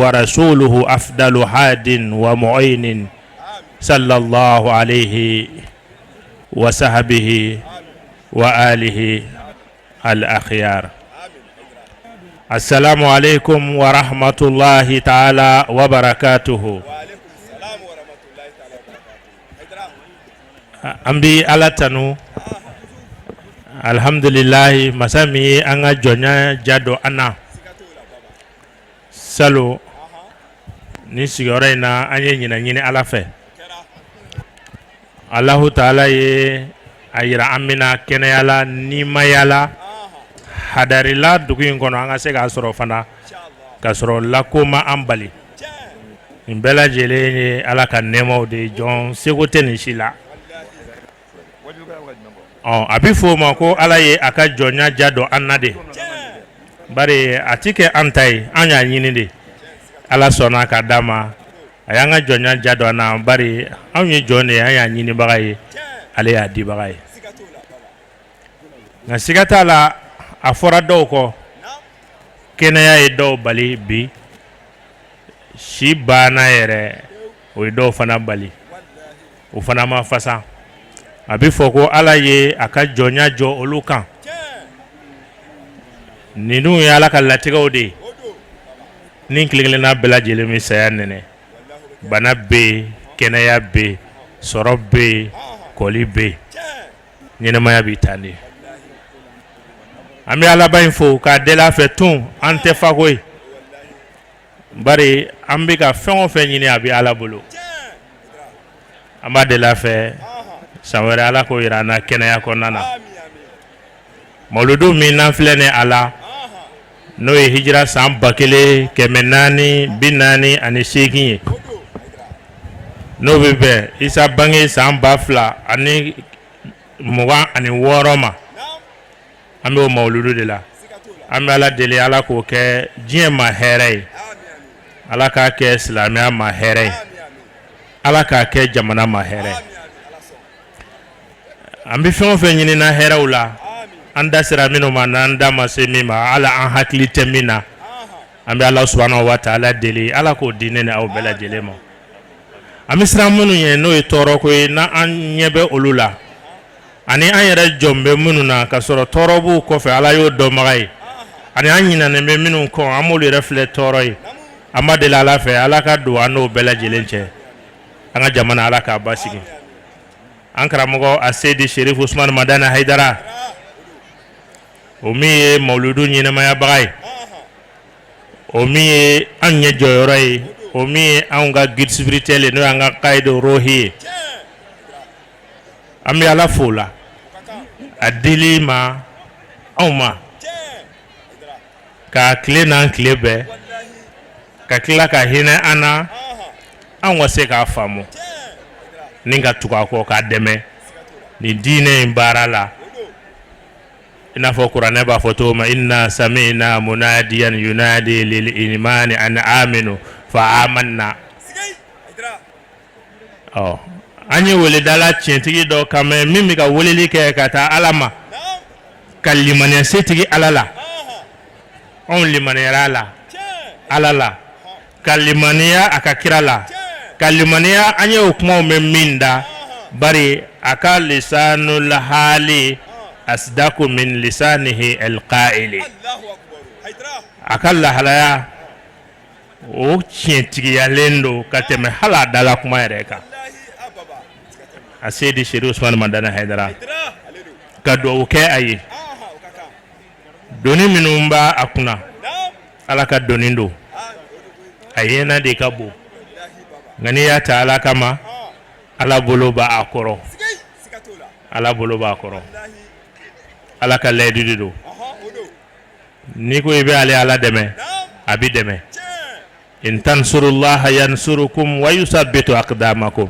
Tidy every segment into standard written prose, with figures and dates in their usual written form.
ورسوله أفضل هاد ومعين صلى الله عليه وصحبه وآله الأخيار. السلام عليكم ورحمة الله تعالى وبركاته. أمبي على تنو الحمد لله مسامي أنا جونيا جادو أنا سلو نسيورينا أني نيني على فه الله تعالى ayira amina keneyala nimayala hadarila duguin kono anga se ga soro fana ka soro lakoma ambali imbela jele ala kan nemo de jon segote ni shila abi fo ma ko ala ye aka jonya jado annade bare atike antai anya nyini de ala sona ka dama ayanga jonya jado na bare anye jone anya nyini bagaye ale ya di bagaye na sigata la afora do ko kenaya e do bali bi shi bana yere o do fana bali o fana ma fasa abi foko ala ye aka jonya jo olukan ninu ya ala kalatiga ode nin kligle na bela jele mi sayanene bana be kenaya be sorobe koli be nyene maya bitani ami ala ba info ka de la fe tun ante fagoy bari ambi ka fen fe nyini abi ala bolo amba de la fe sawere ala ko irana kenaya ko nana mawludu min naflene ala no e hijra sam bakele kemenani binani ani shekin no bebe isa bangi sam bafla ani muwa ani woroma ambe o mawludu de la ambe ala dele ala ko ke jien ma here ala ka ke islamia ma here ala ka ke jamana ma here ambe fon fe nyini na here ula anda sira mino mananda masemi ma ala an hakli temina ambe ala subhanahu wa ta'ala dele ala ko dinene aw bela jele mo amisra munu ye no e toro ko na an nyebe olula ani an yɛrɛ jɔnbe minnu na ka sɔrɔ tɔɔrɔ b'u kɔfɛ ala y'o dɔnbaga ye ani an ɲinɛnen bɛ minnu kɔ an m'olu yɛrɛ filɛ tɔɔrɔ ye an ma deli ala fɛ ala ka don an n'o bɛɛ lajɛlen cɛ an ka jamana ala k'a basigi an karamɔgɔ a Seid Cherif Ousmane Madane Haidara o min ye mawludu ɲɛnɛmayabaga ye o min ye an ɲɛ jɔyɔrɔ ye o min ye anw ka guide spirituel ye n'o y'an ka kaide rohi ye an bɛ ala fo la a dili ma anw ma ka tile n'an tile bɛɛ ka tila ka hinɛ an na anw ka se k'a faamu ni ka tugu a kɔ k'a dɛmɛ nin diinɛ in baara la i n'a fɔ kuranɛ b'a fɔ cogo min inna sami'na munadiyan yunadi lil imani an aminu fa amanna an ye wele dala tiɲɛtigi dɔ kan mɛ min bɛ ka weleli kɛ ka taa ala ma ka limaniya setigi ala la anw limaniyara la ala la ka limaniya a ka kira la ka limaniya an ye o kumaw mɛn min da bari a ka lisanul hali asdaku min lisanihi alqaili a ka lahalaya o tiɲɛtigiyalen don ka tɛmɛ hali a dala kuma yɛrɛ kan a Seid Cherif Ousmane Madane Haidara ka duwawu kɛ a ye doni minnu b'a a kunna ala ka doni don a yena de ka bon nka n'i y'a ta ala kama ala bolo b'a a kɔrɔ ala bolo b'a kɔrɔ ala ka layidu de don n'i ko i bɛ ale ala dɛmɛ a b'i dɛmɛ in tansurullaha yansurukum wa yusabbitu aqdamakum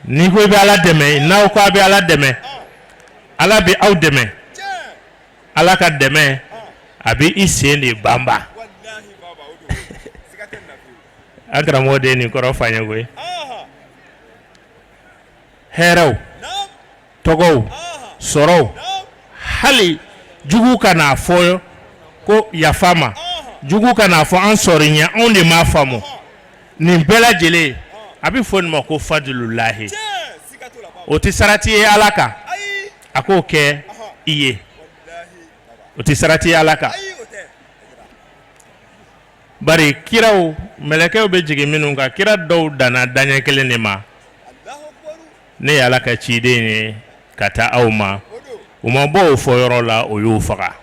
ni ko be ala dɛmɛ n'aw ko a bɛ ala dɛmɛ ala bɛ aw dɛmɛ ala ka dɛmɛ a bɛ i sen de banba an karamɔgɔ de ye nin kɔrɔ f'an ye koyi hɛrɛw tɔgɔw sɔrɔw hali jugu ka n'a fɔ ko yafa ma jugu kana fo an sorinya on de ma famo ni bela jele abi fo ma ko fadlullahi o ti sarati alaka ako ke iye o ti sarati alaka bari kiraw melekaw be jigi minun ka kira daw dana danya kelen ne ma ne alaka chide ne kata awma uma bo fo yoro la o yu faga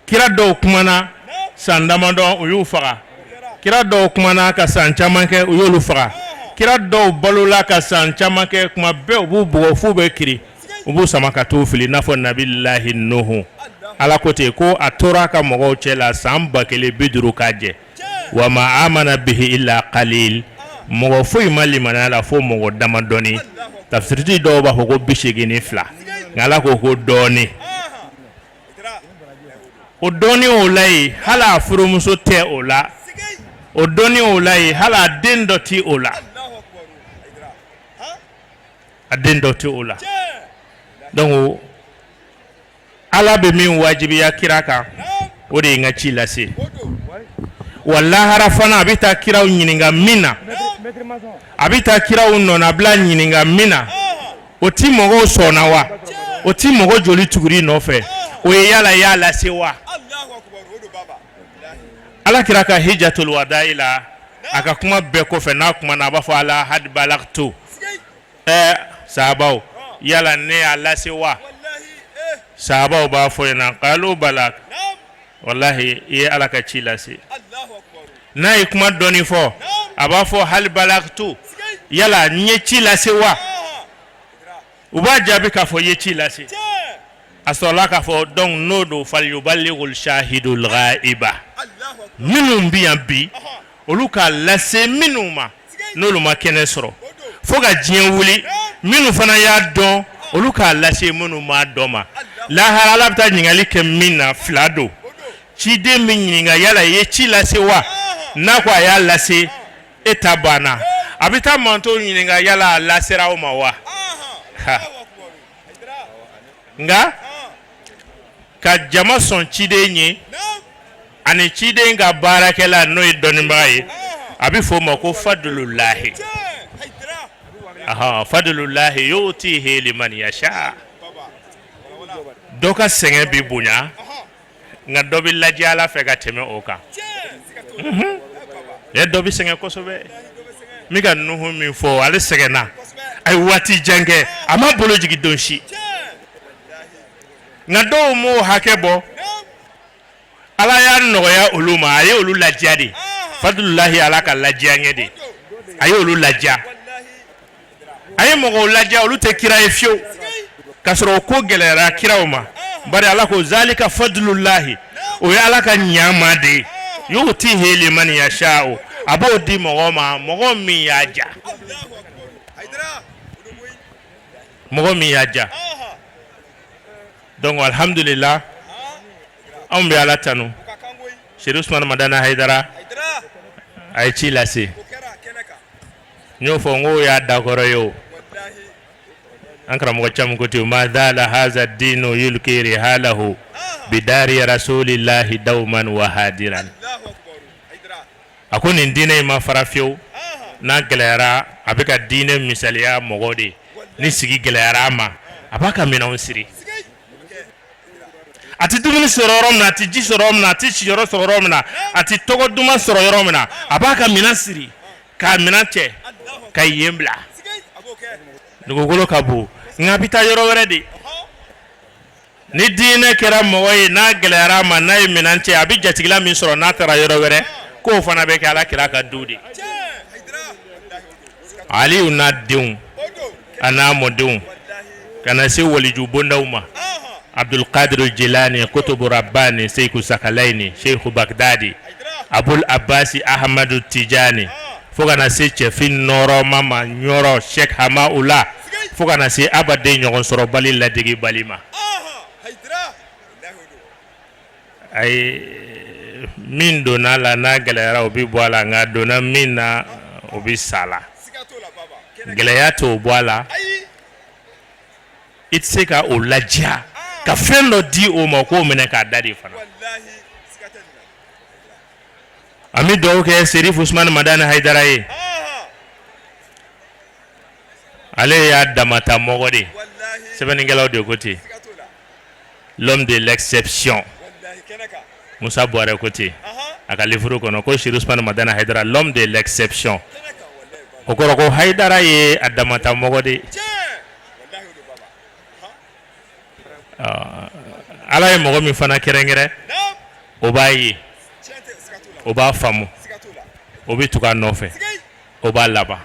kira daw kumana sandamando o yu faga kira daw kumana ka san chamanke o yu faga kira daw balula ka san chamanke kuma be obu bo fu be kiri obu samaka to fili nafo nabillahi nuhu ala kote ko atora ka mogo chela samba kele biduru kaje wa ma amana bihi illa qalil mogo fu imali manala fo mogo damadoni tafsirti do ba ko bishigini fla ngala ko doni o doni o lay hala furumuso te o la o doni o lay hala dendo ti o la adendo ti o la donc ala be min wajibi ya kiraka o de nga ci lase wallahi harafana abita kiraw nyininga mina abita kiraw nona bla nyininga mina o ti mogo sona wa o ti mogo joli tuguri no fe o yala yala se wa ala kiraka hijjatul wadaila aka kuma be ko fe na kuma na ba fa ala had balagtu sabaw yala ne ala se wa sabaw ba fo na qalu balak wallahi ye ala ka ci lase na kuma doni fo aba fo hal balagtu yala nye ci lase wa uba jabi ka fo ye ci lase asola ka fo donc nodo fal yuballighul shahidul ghaiba minum bi oluka lase minuma noluma kene soro foga jien wuli minu fana ya don oluka lase minuma doma la halala bta nyingali ke minna flado ci de min nyinga yala ye ci lase wa na kwa ya lase etabana abita manto nyinga yala lasera o mawa nga ka jama son ci de nyi ani ci de nga barakela no idonimbaye abi fo mako fadlullahi aha fadlullahi yutihi liman yasha doka senge bi bunya nga dobi laji ala fe ga teme oka ye dobi senge kosobe mi ga nuhu mi fo ale senge na ay wati jange ama bolo jigi donshi nga do mo hakebo ala ya no ya uluma ayi ulu lajadi fadlullahi ala ka lajianye de ayi ulu lajja ayi mo lajja ulu te kira efio kasoro ko gelera kirawma bari ala ko zalika fadlullahi o ya ala ka nyama de yuti heli man yasha'u abo di mogo mi yaja mogo mi yaja donc alhamdulillah on bi ala tanu Cheikh Ousmane Madane Haidara ay ci lase ñoo fo ngo ya dakoro yo ankara mo cham ko ti ma dala hadha ad-dinu yulki rihalahu bidari rasulillahi dawman wa hadiran akoni dine ma farafio na galera abika dine misaliya mogode ni sigi galera ma abaka mina onsiri ati dumuni sororom na ati ji sororom na ati chiro sororom na ati togo duma sororom na abaka mina siri ka mina che ka yembla ngogolo kabu ngabita yoro weredi ni dine kera moy na galera ma na mina che abi jatigla min soro na tara yoro were ko fana be kala kira ka dudi ali una diun ana modun kana se waliju bondauma Abdul Qadir al-Jilani kutubu rabbani Seyku Sakalaini Sheikh Baghdadi Abul Abbasi Ahmadu Tijani foga na se chefin noro mama nyoro Sheikh Hamaula foga na se abade nyogon soro bali ladigi balima ay min dona la na galera obi boala nga dona mina obi sala geleya to boala itseka o lajia ka fendo di o ma ko mene ka dadi fana ami do ke Cherif Ousmane Madane Haidara ye ale ya damata mogode sebeni ngelaw de côté l'homme de l'exception Moussa Boare côté aka livre kono ko Cherif Ousmane Madane Haidara l'homme de l'exception okoro ko Haidara ye adamata mogode ala ye mogo min fana kerengere o b'a ye o b'a faamu o bɛ tugu a nɔfɛ o b'a laban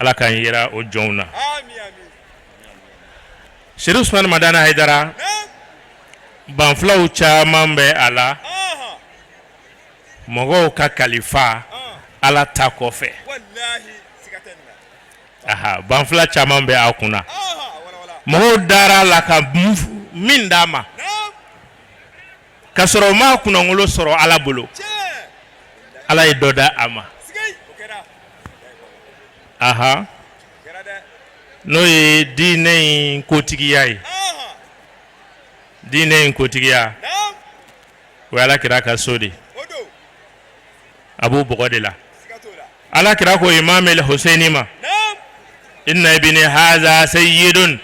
ala k'an yira o jɔnw na Cherif Ousmane Madane Haidara banfulaw caman bɛ a la mɔgɔw ka kalifa ala ta kɔfɛ banfula caman bɛ a kunna mɔgɔw dara la ka min d'a ma ka sɔrɔ ma kunangolo sɔrɔ ala bolo ala ye dɔ da a ma n'o ye diinɛ in kotigiya ye diinɛ in kotigiya o ye ala kira ka so de a b'o bɔgɔ de la ala kira ko imam el-Husaini ma inna ibni haza sayyidun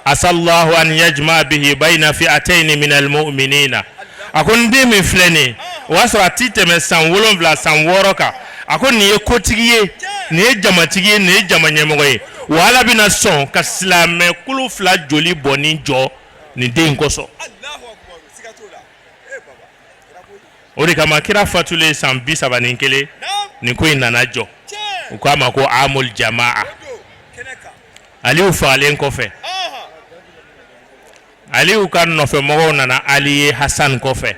asallahu an yajma bihi bayna fi'atayn min al-mu'minina akon de mi flene wasra titeme san wolonvla san woroka akon ni ye kotigi ye ni ye jamatigi ye ni ye jamanyemɔgɔ ye wala bina sɔn ka silamɛ kulu fila joli bɔni jɔ ni den kɔsɔ o de kama kira fatule san 31 ni ko in nana jɔ u k'a ma ko amul jamaa aliou fagalen kɔfɛ aliou ka nɔfɛ mɔgɔw nana ali ye Hassan kɔfɛ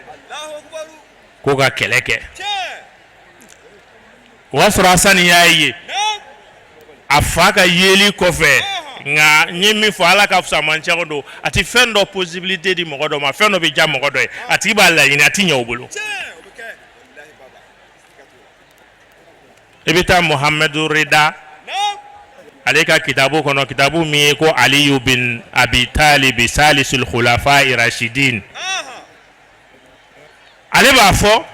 ko ka kɛlɛ kɛ o y'a sɔrɔ Hassan y'a ye a fa ka yeli kɔfɛ nga nye min fɔ ala ka fisa man cɛgo do a ti fɛn dɔ possibilité di mɔgɔ dɔ ma fɛn dɔ bɛ ja mɔgɔ dɔ ye a tigi b'a laɲini a ti ɲɛ o bolo i bɛ taa Mohamed Reda ale ka kitabu kono kitabu min ye ko Aliyu bin Abi Talib salisul khulafa irashidin ale b'a fɔ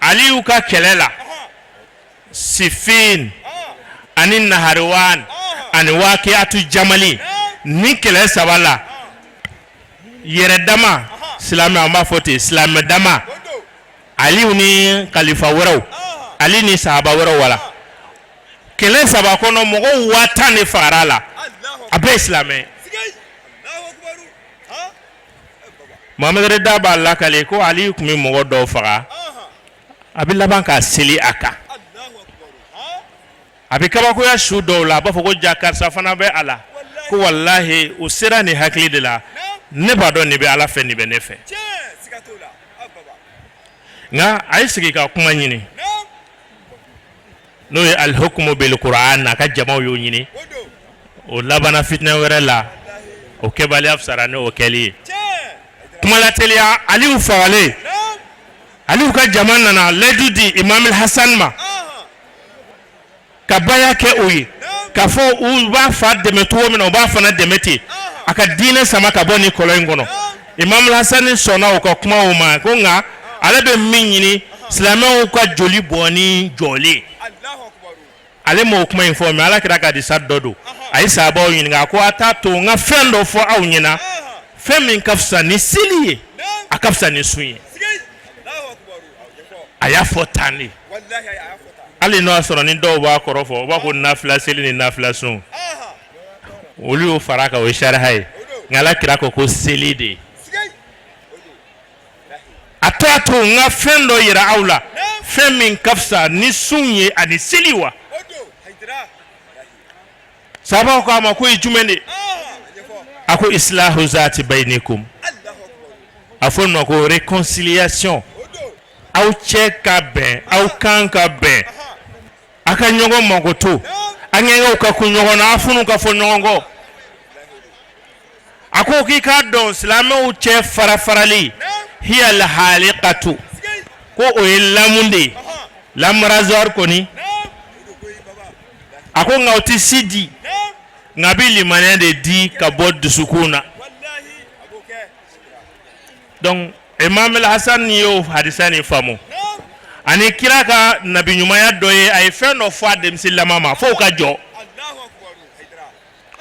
Aliyu ka kɛlɛ la Siffin ani Naharawan ani Waqiatu Jamali ni kɛlɛ saba la yɛrɛ dama silamɛ an b'a fɔ ten silamɛ dama Aliyu ni kalifa wɛrɛw Ali ni sahaba wɛrɛw wala kɛlɛ saba kɔnɔ mɔgɔw 1000 de fagara la a bɛɛ silamɛ Mohamed Reda b'a lakale ko Ali tun bɛ mɔgɔ dɔw faga a bɛ laban k'a seli a kan a bɛ kabakoya su dɔw la a b'a fɔ ko ja karisa fana bɛ a la ko wallahi u sera nin hakili de la ne b'a dɔn nin bɛ ala fɛ nin bɛ ne fɛ nka a ye sigi ka kuma ɲini n'o ye al-hukmu bil Qur'an n'a ka jamaw y'o ɲini o labana fitinɛ wɛrɛ la o kɛbaliya fisara ni o kɛli ye kuma la teliya Aliyu fagalen Aliyu ka jama nana layidu di Imam Hassan ma ka baya kɛ o ye k'a fɔ u b'a fa dɛmɛ cogo min na u b'a fana dɛmɛ ten a ka diinɛ sama ka bɔ nin kɔlɔn in kɔnɔ Imam Hassan sɔnna u ka kuma o ma ko nka ale bɛ min ɲini silamɛw ka joli bɔ ni jɔlen ale m'o kuma in fɔ mais ala kira ka disa dɔ don a ye sahabaw ɲininka ko a t'a to n ka fɛn dɔ fɔ aw ɲɛna fɛn min ka fisa ni seli ye a ka fisa ni sun ye a y'a fɔ tan de hali n'o y'a sɔrɔ ni dɔw b'a kɔrɔ fɔ u b'a ko nafila seli ni nafila sun olu y'o fara kan o ye sariya ye nka ala kira ko seli de a t'a to n ka fɛn dɔ yira aw la fɛn min ka fisa ni sun ye ani seli wa sahabaw ko a ma ko ye jumɛn de a ko islahu zati baynikum a fɔ ma ko réconciliation aw cɛ ka bɛn aw kan ka bɛn a ka ɲɔgɔn mago to a ŋɛɲɛw ka kun ɲɔgɔn na a funu ka fɔ ɲɔgɔn kɔ a ko k'i k'a dɔn silamɛw cɛ farafarali hiya al-haliqatu ko o ye lamu de ye lamrazoir kɔni a ko nka o tɛ si di nka a bɛ limaniya de di ka bɔ dusukun na donc Imam al-Hassan yo hadisani famu ani kira ka nabi nyumaya doye ay fen no fwa dem silama ma fo ka jo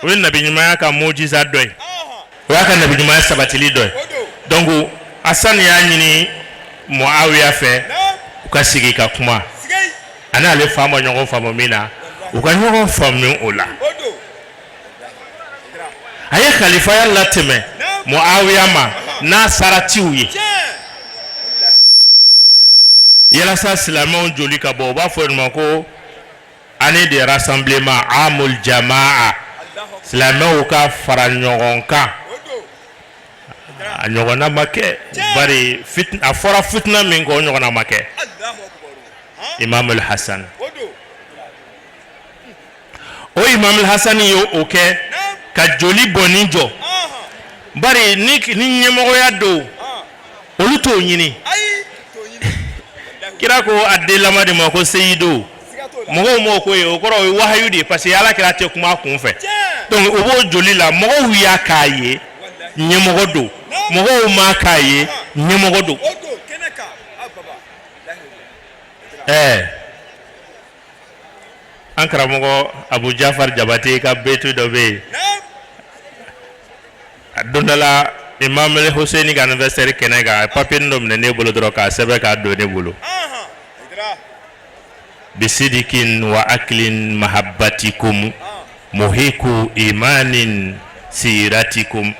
oui nabi nyumaya ka mujiza doye wa ka nabi nyumaya sabatili doye donc Hassan ya nyini Muawiya fe ka sigi ka kuma ana le famo nyongo famo mina uka nyongo famu ola aye khalifa ya latime Muawiya ma na saratiuye yala sa silamon joli ka bo ba fo ko année de rassemblement amul jamaa silamon ka faranyogonka anyogona make bari fitna afora fitna min ko nyogona make Imam al-Hassan o Imam al-Hassan yo oke ka joli bonijo bari ni nyemo ya do oluto nyini kira ko adelama de mako Seido mo ko e okoro wahayu de parce yala kira te kuma kun fe donc obo joli la mo wiya kaye nyemo do mo ma kaye nyemo do ankara mo Abu Jafar Jabate ka betu do be adonala Imam al-Hussein ga anniversaire kenega papier ndom ne bolo droka sebe ka do ne bolo bisidikin wa aklin mahabbatikum muhiku imanin siratikum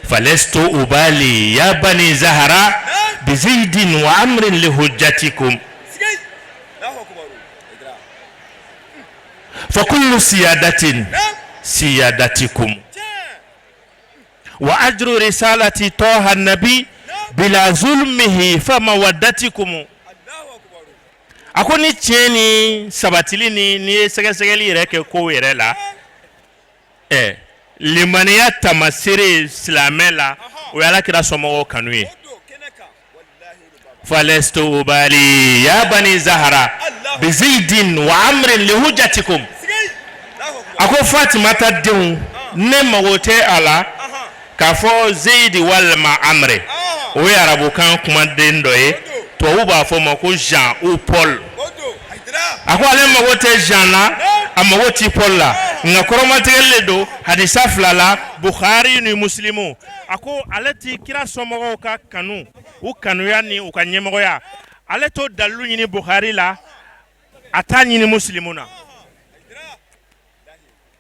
falastu ubali ya bani zahra bizidin wa amrin li hujjatikum fa kullu siyadatin siyadatikum wa ajru risalati toha nabi bila zulmihi famawaddatikum akoni cheni sabatili ni segesegeli reke ko yere la limaniya tamasiri islamela o yala kira somo kanuye falastu ubali ya bani zahra bizidin wa amrin li hujjatikum ako Fatima tadun ne mawote ala kafo Zaid wal Ma'amre o yarabu kan kuma dendoye to uba fo mako Jean ou Paul ako ale mawote Jean la amawoti Paul la ngakoroma tegele do hadisa flala Bukhari ni Muslimu ako alati kira somo ka kanu u kanu yani u kanyemo ya ale to dalu ni Bukhari la atani ni Muslimuna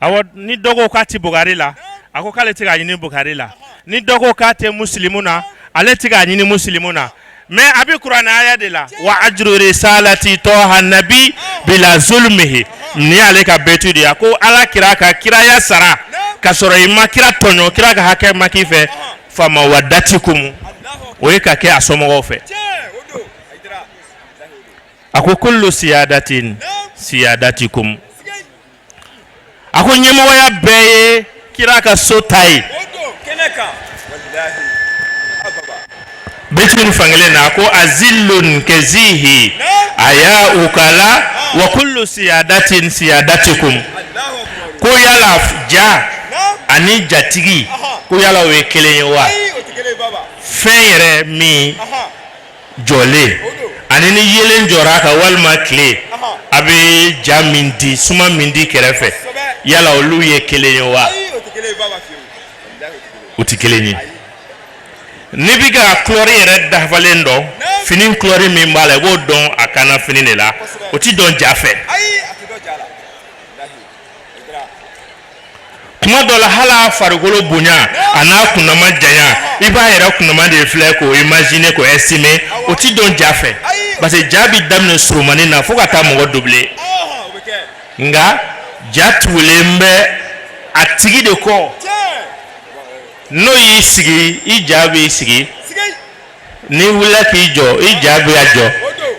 awo ni dogo ka ti Bukhari la ako kale tiga nyini Bukhari la ni dogo ka te Muslimuna ale tiga nyini Muslimuna me abi Qur'an aya de la wa ajru risalati toha nabi bila zulmihi ni ale ka betu de ako ala kira ka kira ya sara ka soro ima kira tonyo kira ka hake makife fama wadatikum o ka ke asomo fe ako kullu siyadatin siyadatikum ako nyemo ya beye kira ka sotai betu fangele na ko azillun kazihi aya ukala wa kullu siyadatin siyadatikum ko yala ja ani jatigi ko yala we kelen wa fere mi jole ani ni yelen joraka walma kle abi jamindi suma mindi kerefe yala olu ye kelen wa utikelen nibiga chlori red da valendo finin chlori mi mbale go don akana finine la oti don jafe kuma dola hala fargolo bunya ana kunama janya iba era kunama de fle ko imaginer ko estimer oti don jafe parce que jabi damne surumani na foka ta mo doubler nga jatulembe atigi de ko no yi sigi ijabi sigi ni wula ki jo ijabi ajo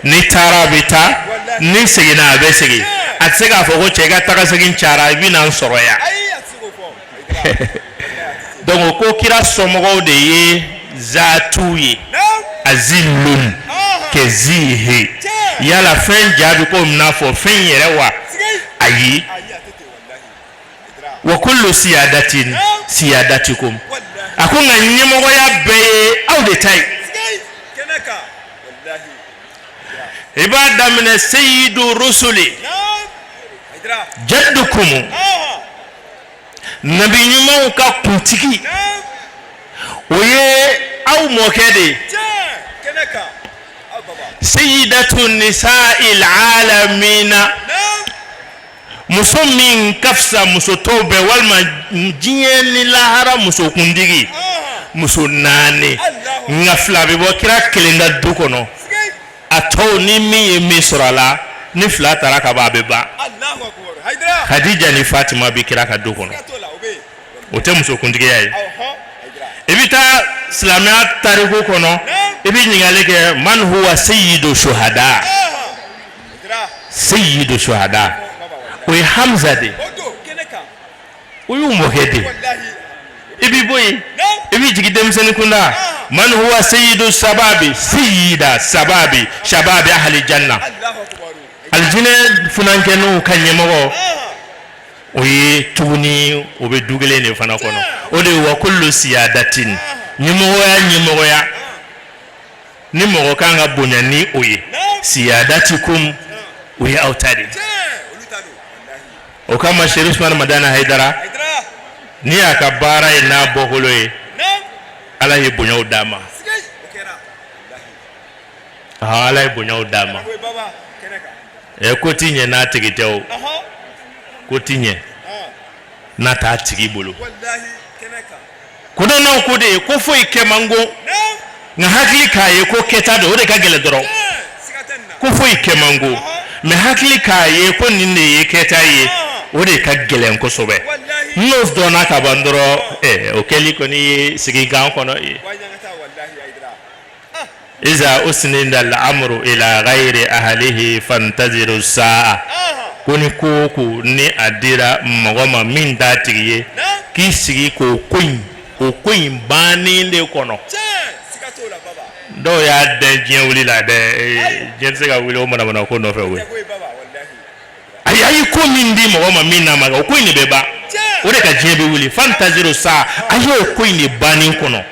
ni tarabita ni sigi na be sigi atsega foko chega taka sigi chara bi na nsoro ya donc ko kira somogo de ye zatuye azilun kezihi yala fen jabi ko mnafo fen yerewa ayi wa kullu siyadatin siyadatikum akunga nyemogo ya be au de tai keneka wallahi ibada min sayyidu rusuli Haidara jaddukum nabi nyumo ka kuntiki oye au mokede keneka sayyidatu nisa'il alamina musomin kafsa musotobe walma jinyeni lahara musokundigi musonane ngafla be bokira kelinda dukono ato ni mi misrala ni fla taraka babeba Allahu akbar Haidara Khadija ni Fatima be kira ka dukono ote musokundigi yayi ebita islamia tariku kono ebi nyingale ke man huwa sayyidu shuhada sayyidu shuhada we Hamza de uyu mohede ebi boy ebi jigidem seni kunda man huwa sayyidu sababi sayyida sababi shababi ahli janna aljine funankenu kanyemo oye tuni obe dugele ne fana kono ode wa kullu siyadatin nyimoya nimo kanga bonya ni oye siyadatikum oye autadi o kama Cherif Madane Haidara ni akabara ina boholoye ala ye bonya udama ala ye bonya udama e kotinye na tigitew kotinye na ta tigi bolo wallahi keneka kono na ko de ko foi kemango nga hakili kaye ko keta do de ka gele doro ko foi kemango me hakili kaye ko ninne ye keta ye o de ka gele ko sobe nos do na ka bandoro o keli ko ni sigi gan kono iza usnida al-amru ila ghairi ahlihi fantaziru sa'a koni ko ni adira magoma min datiye ki sigi ko kuin bani de kono do ya de jewuli la de jense ga wuli o mana ko no fe we ayi ko min di magoma min na maga ko ni beba o de ka jebe wuli fantaziru sa'a ayo ko ni bani kono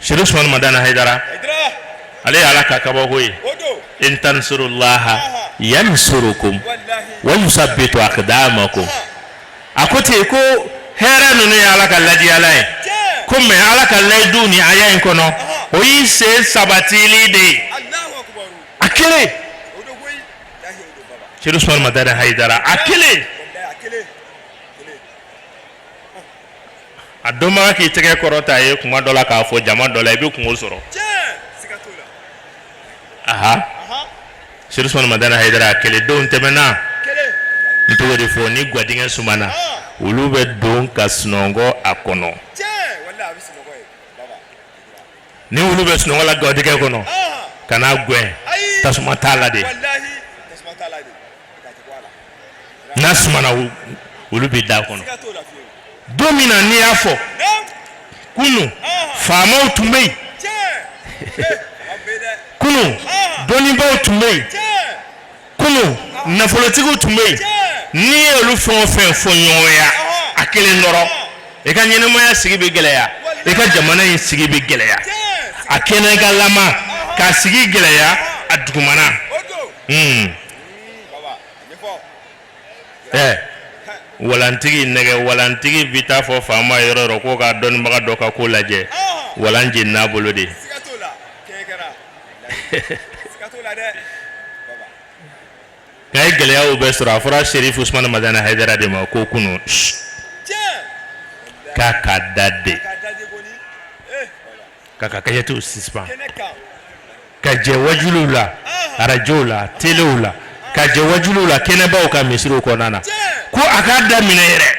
Cherif Madane Haidara ale ala ka kabo hoye in tansurullaha yansurukum wa yusabbitu aqdamakum akote ko hera nunu ya ala ka ladi ala ko me ala ka ladu ni aya kono o yi se sabatili de akile Cherif Madane Haidara akile adoma ki tege korota ye kuma dola ka fo jama dola ibe kungo soro aha Cherif Madane Haidara kele don temena nto de fo ni gwadinga sumana ulube don kasnongo akono ni ulube snongo la gwadinga kono kana gwe tasuma tala de nasumana ulube da kono domina ni afo kunu fama utumei kunu doniba utumei kunu nafolotigi utumei ni olufonfen fonyoya akele noro eka nyene moya sigi be geleya eka jamana yin sigi be geleya akene galama ka sigi geleya adugumana walantigi nege walantigi vita fo fama yororo ko ka don maga doka ko laje walanje na bolo de sikatola de baba kay gele ya ubesra fura Cherif Ousmane Madane Haidara de ma ko kunu kaka dade kaka kayetu sispa kaje wajulula arajola telula kaje wajulula keneba o ka misiro ko nana ko akada minere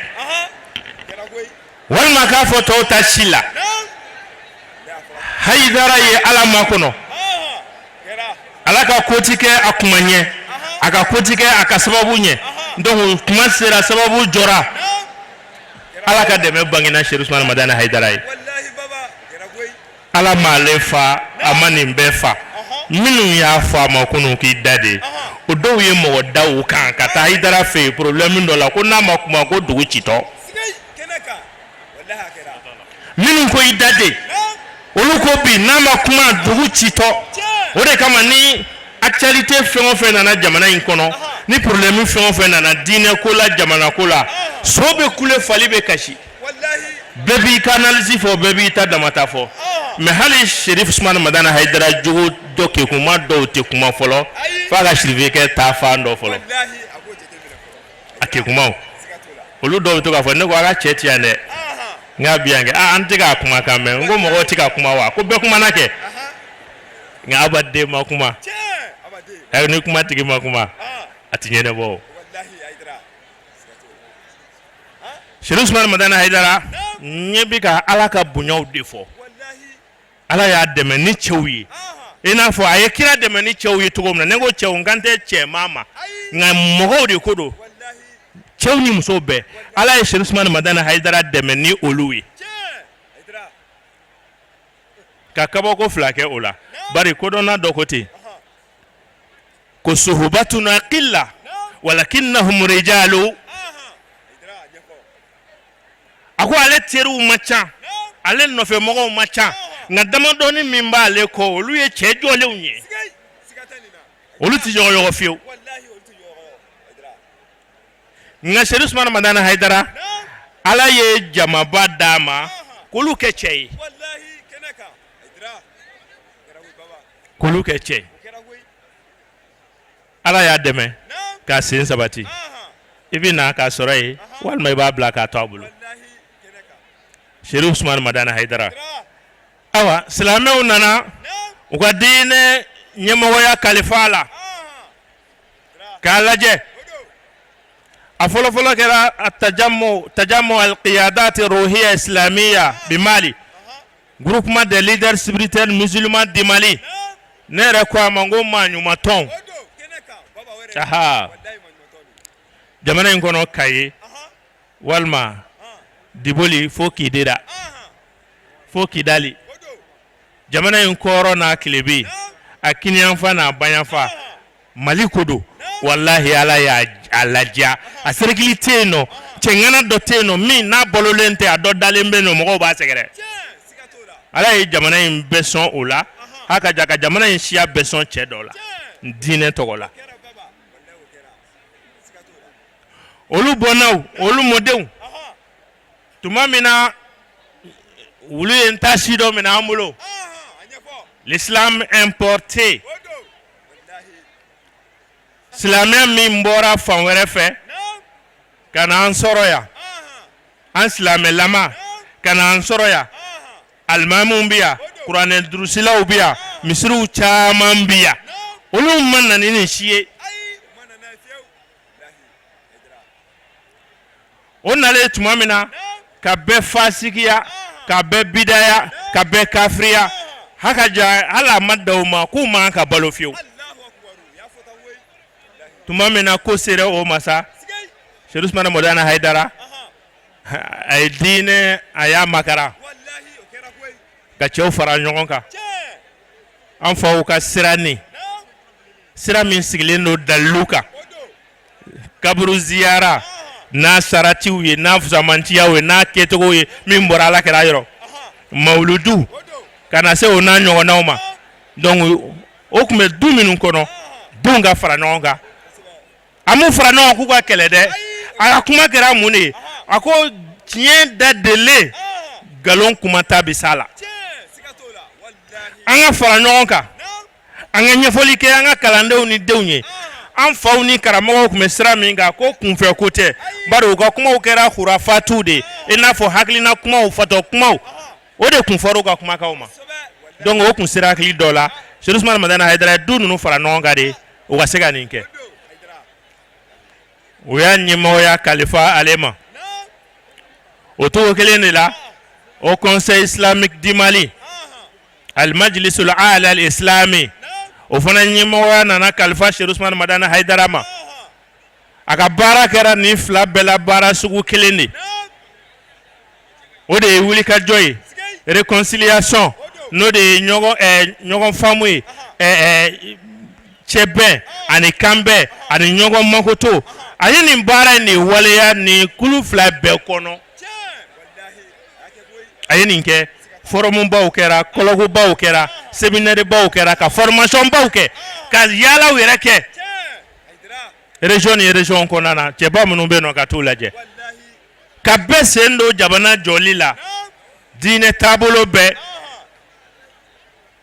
wal maka foto tashila Haidara ye ala makono alaka kotike akumanye aka kotike aka sababu nye ndo kuma sera sababu jora alaka deme bangina Cherif Madane Haidara wallahi baba ala malefa amani mbefa minu ya fa makono ki dade o do ye mo da o kan ka ta Haidara fe problème do la ko na ma kuma ko dugu cito keneka wallahi akira min ko idade olu ko bi na ma kuma dugu cito o de kama ni actualité fɛn o fɛn nana jamana in kɔnɔ ni problème fɛn o fɛn nana diinɛ ko la jamana ko la so bɛ kule fali bɛ kasi bɛɛ b'i ka analyse fɔ bɛɛ b'i ta damata fɔ mais hali Cherif Ousmane Madane Haidara jogo dɔ kɛ kuma dɔw tɛ kuma fɔlɔ f'a ka Cherif kɛ taa fan dɔ fɔlɔ a kɛ kuma olu dɔw bɛ to k'a fɔ ne ko a ka cɛ ti yan dɛ n k'a bi yan kɛ an tɛ k'a kuma kan mɛ n ko mɔgɔw tɛ ka kuma wa ko bɛɛ kumana kɛ nka abaden ma kuma ni kuma tigi ma kuma a ti ɲɛnabɔ Cherif Ousmane Madane Haidara ɲɛ bi ka Ala ka bonyaw de fɔ Ala y'a dɛmɛ ni cɛw ye i n'a fɔ a ye kira dɛmɛ ni cɛw ye cogo min na ne ko cɛw n kan tɛ cɛman ma nka mɔgɔw de ko don cɛw ni musow bɛɛ Ala ye Cherif Ousmane Madane Haidara dɛmɛ ni olu ye ka kabako fila kɛ o la bari kodɔnna dɔ ko ten ko suhubatuna qilla walakinnahum rijalu a ko ale teriw ma ca ale nɔfɛ mɔgɔw ma ca nka damadɔni min b'ale kɔ olu ye cɛ jɔlenw ye olu tɛ ɲɔgɔn fiyewu nka Cherif Ousmane Madane Haidara Ala ye jamaba d'a ma k'olu kɛ cɛ ye k'olu kɛ cɛ Ala y'a dɛmɛ k'a sen sabati i bɛ na k'a sɔrɔ yen walima i b'a bila k'a to a bolo Cherif Ousmane Madane Haidara awa silamɛw nana u ka diinɛ ɲɛmɔgɔya kalifa la k'a lajɛ a fɔlɔfɔlɔ kɛra tajamu al-qiyadat ruhiya islamiya bi Mali groupement des leaders spirituels musulmans du Mali ne yɛrɛ ko a ma n ko maa ɲuman tɔn jamana in kɔnɔ Kaye walima Diboli fo Kidira fo Kidali jamana in kɔrɔ n'a Kilebe a kiniyanfa n'a bayanfa Mali ko don wallahi Ala y'a ladiya a serikili tɛ yen nɔ cɛŋana dɔ tɛ yen nɔ min n'a balolen tɛ a dɔ dalen bɛ yen nɔ mɔgɔw b'a sɛgɛrɛ Ala ye jamana in bɛɛ sɔn o la a ka ja ka jamana in siya bɛɛ sɔn cɛ dɔ la diinɛ tɔgɔ la olu bɔnnaw olu mɔdenw tuma min na wulu ye n ta si dɔ minɛ an bolo l'islam importé silamɛ min bɔra fan wɛrɛ fɛ ka na an sɔrɔ yan an silamɛlama ka na an sɔrɔ yan alimamuw bɛ yan kuranɛ durusilaw bɛ yan misiriw caman bɛ yan olu ma na ni nin si ye o nalen tuma min na ka bɛɛ fasikiya ka bɛɛ bidaya ka bɛɛ kafiriya haka ja ala ma da o ma k'u man ka balo fiyewu tuma min na ko sera o ma sa Cherif Ousmane Madane Haidara a ye diinɛ a y'a makara ka cɛw fara ɲɔgɔn kan an faw ka sira ni sira min sigilen don dalilu kan kaburu ziyara n'a saratiw ye n'a fusamantiyaw ye n'a kɛcogo ye min bɔra Ala kɛra yɔrɔ mawludu ka na se o n'a ɲɔgɔnnaw ma donc o tun bɛ du minnu kɔnɔ denw ka fara ɲɔgɔn kan a m'u fara ɲɔgɔn k'u ka kɛlɛ dɛ a ka kuma kɛra mun de ye a ko tiɲɛ dadelen nkalon kuma ta bɛ s'a la an ka fara ɲɔgɔn kan an ka ɲɛfɔli kɛ an ka kalandenw ni denw ye an faw ni karamɔgɔw tun bɛ sira min kan ko kunfɛ ko tɛ bari u ka kumaw kɛra hurafatu de i n'a fɔ hakilina kumaw fatɔ kumaw o de kun fɔra u ka kumakanw ma donc o kun sera hakili dɔ la Cherif Ousmane Madane Haidara ye du ninnu fara ɲɔgɔn kan de u ka se ka nin kɛ u y'a ɲɛmɔgɔya kalifa ale ma o cogo kelen de la au conseil islamique du Mali al-majlisul a'la al-islami o fana ɲɛmɔgɔya nana kalifa Cherif Ousmane Madane Haidara ma a ka baara kɛra nin fila bɛɛ la baara sugu kelen de o de ye wulikajɔ ye réconciliation n'o de ye ɲɔgɔn faamu ye chebe ani kambe ani nyongo makoto ayi ni bara ni waleya ni kulu fla be kono ayi ni nke forum baw kera kologu baw kera séminaire baw kera ka formation baw ke ka yala wera ke région konana cheba munu be no ka tulaje ka be sendo jabana jolila dine tabolo be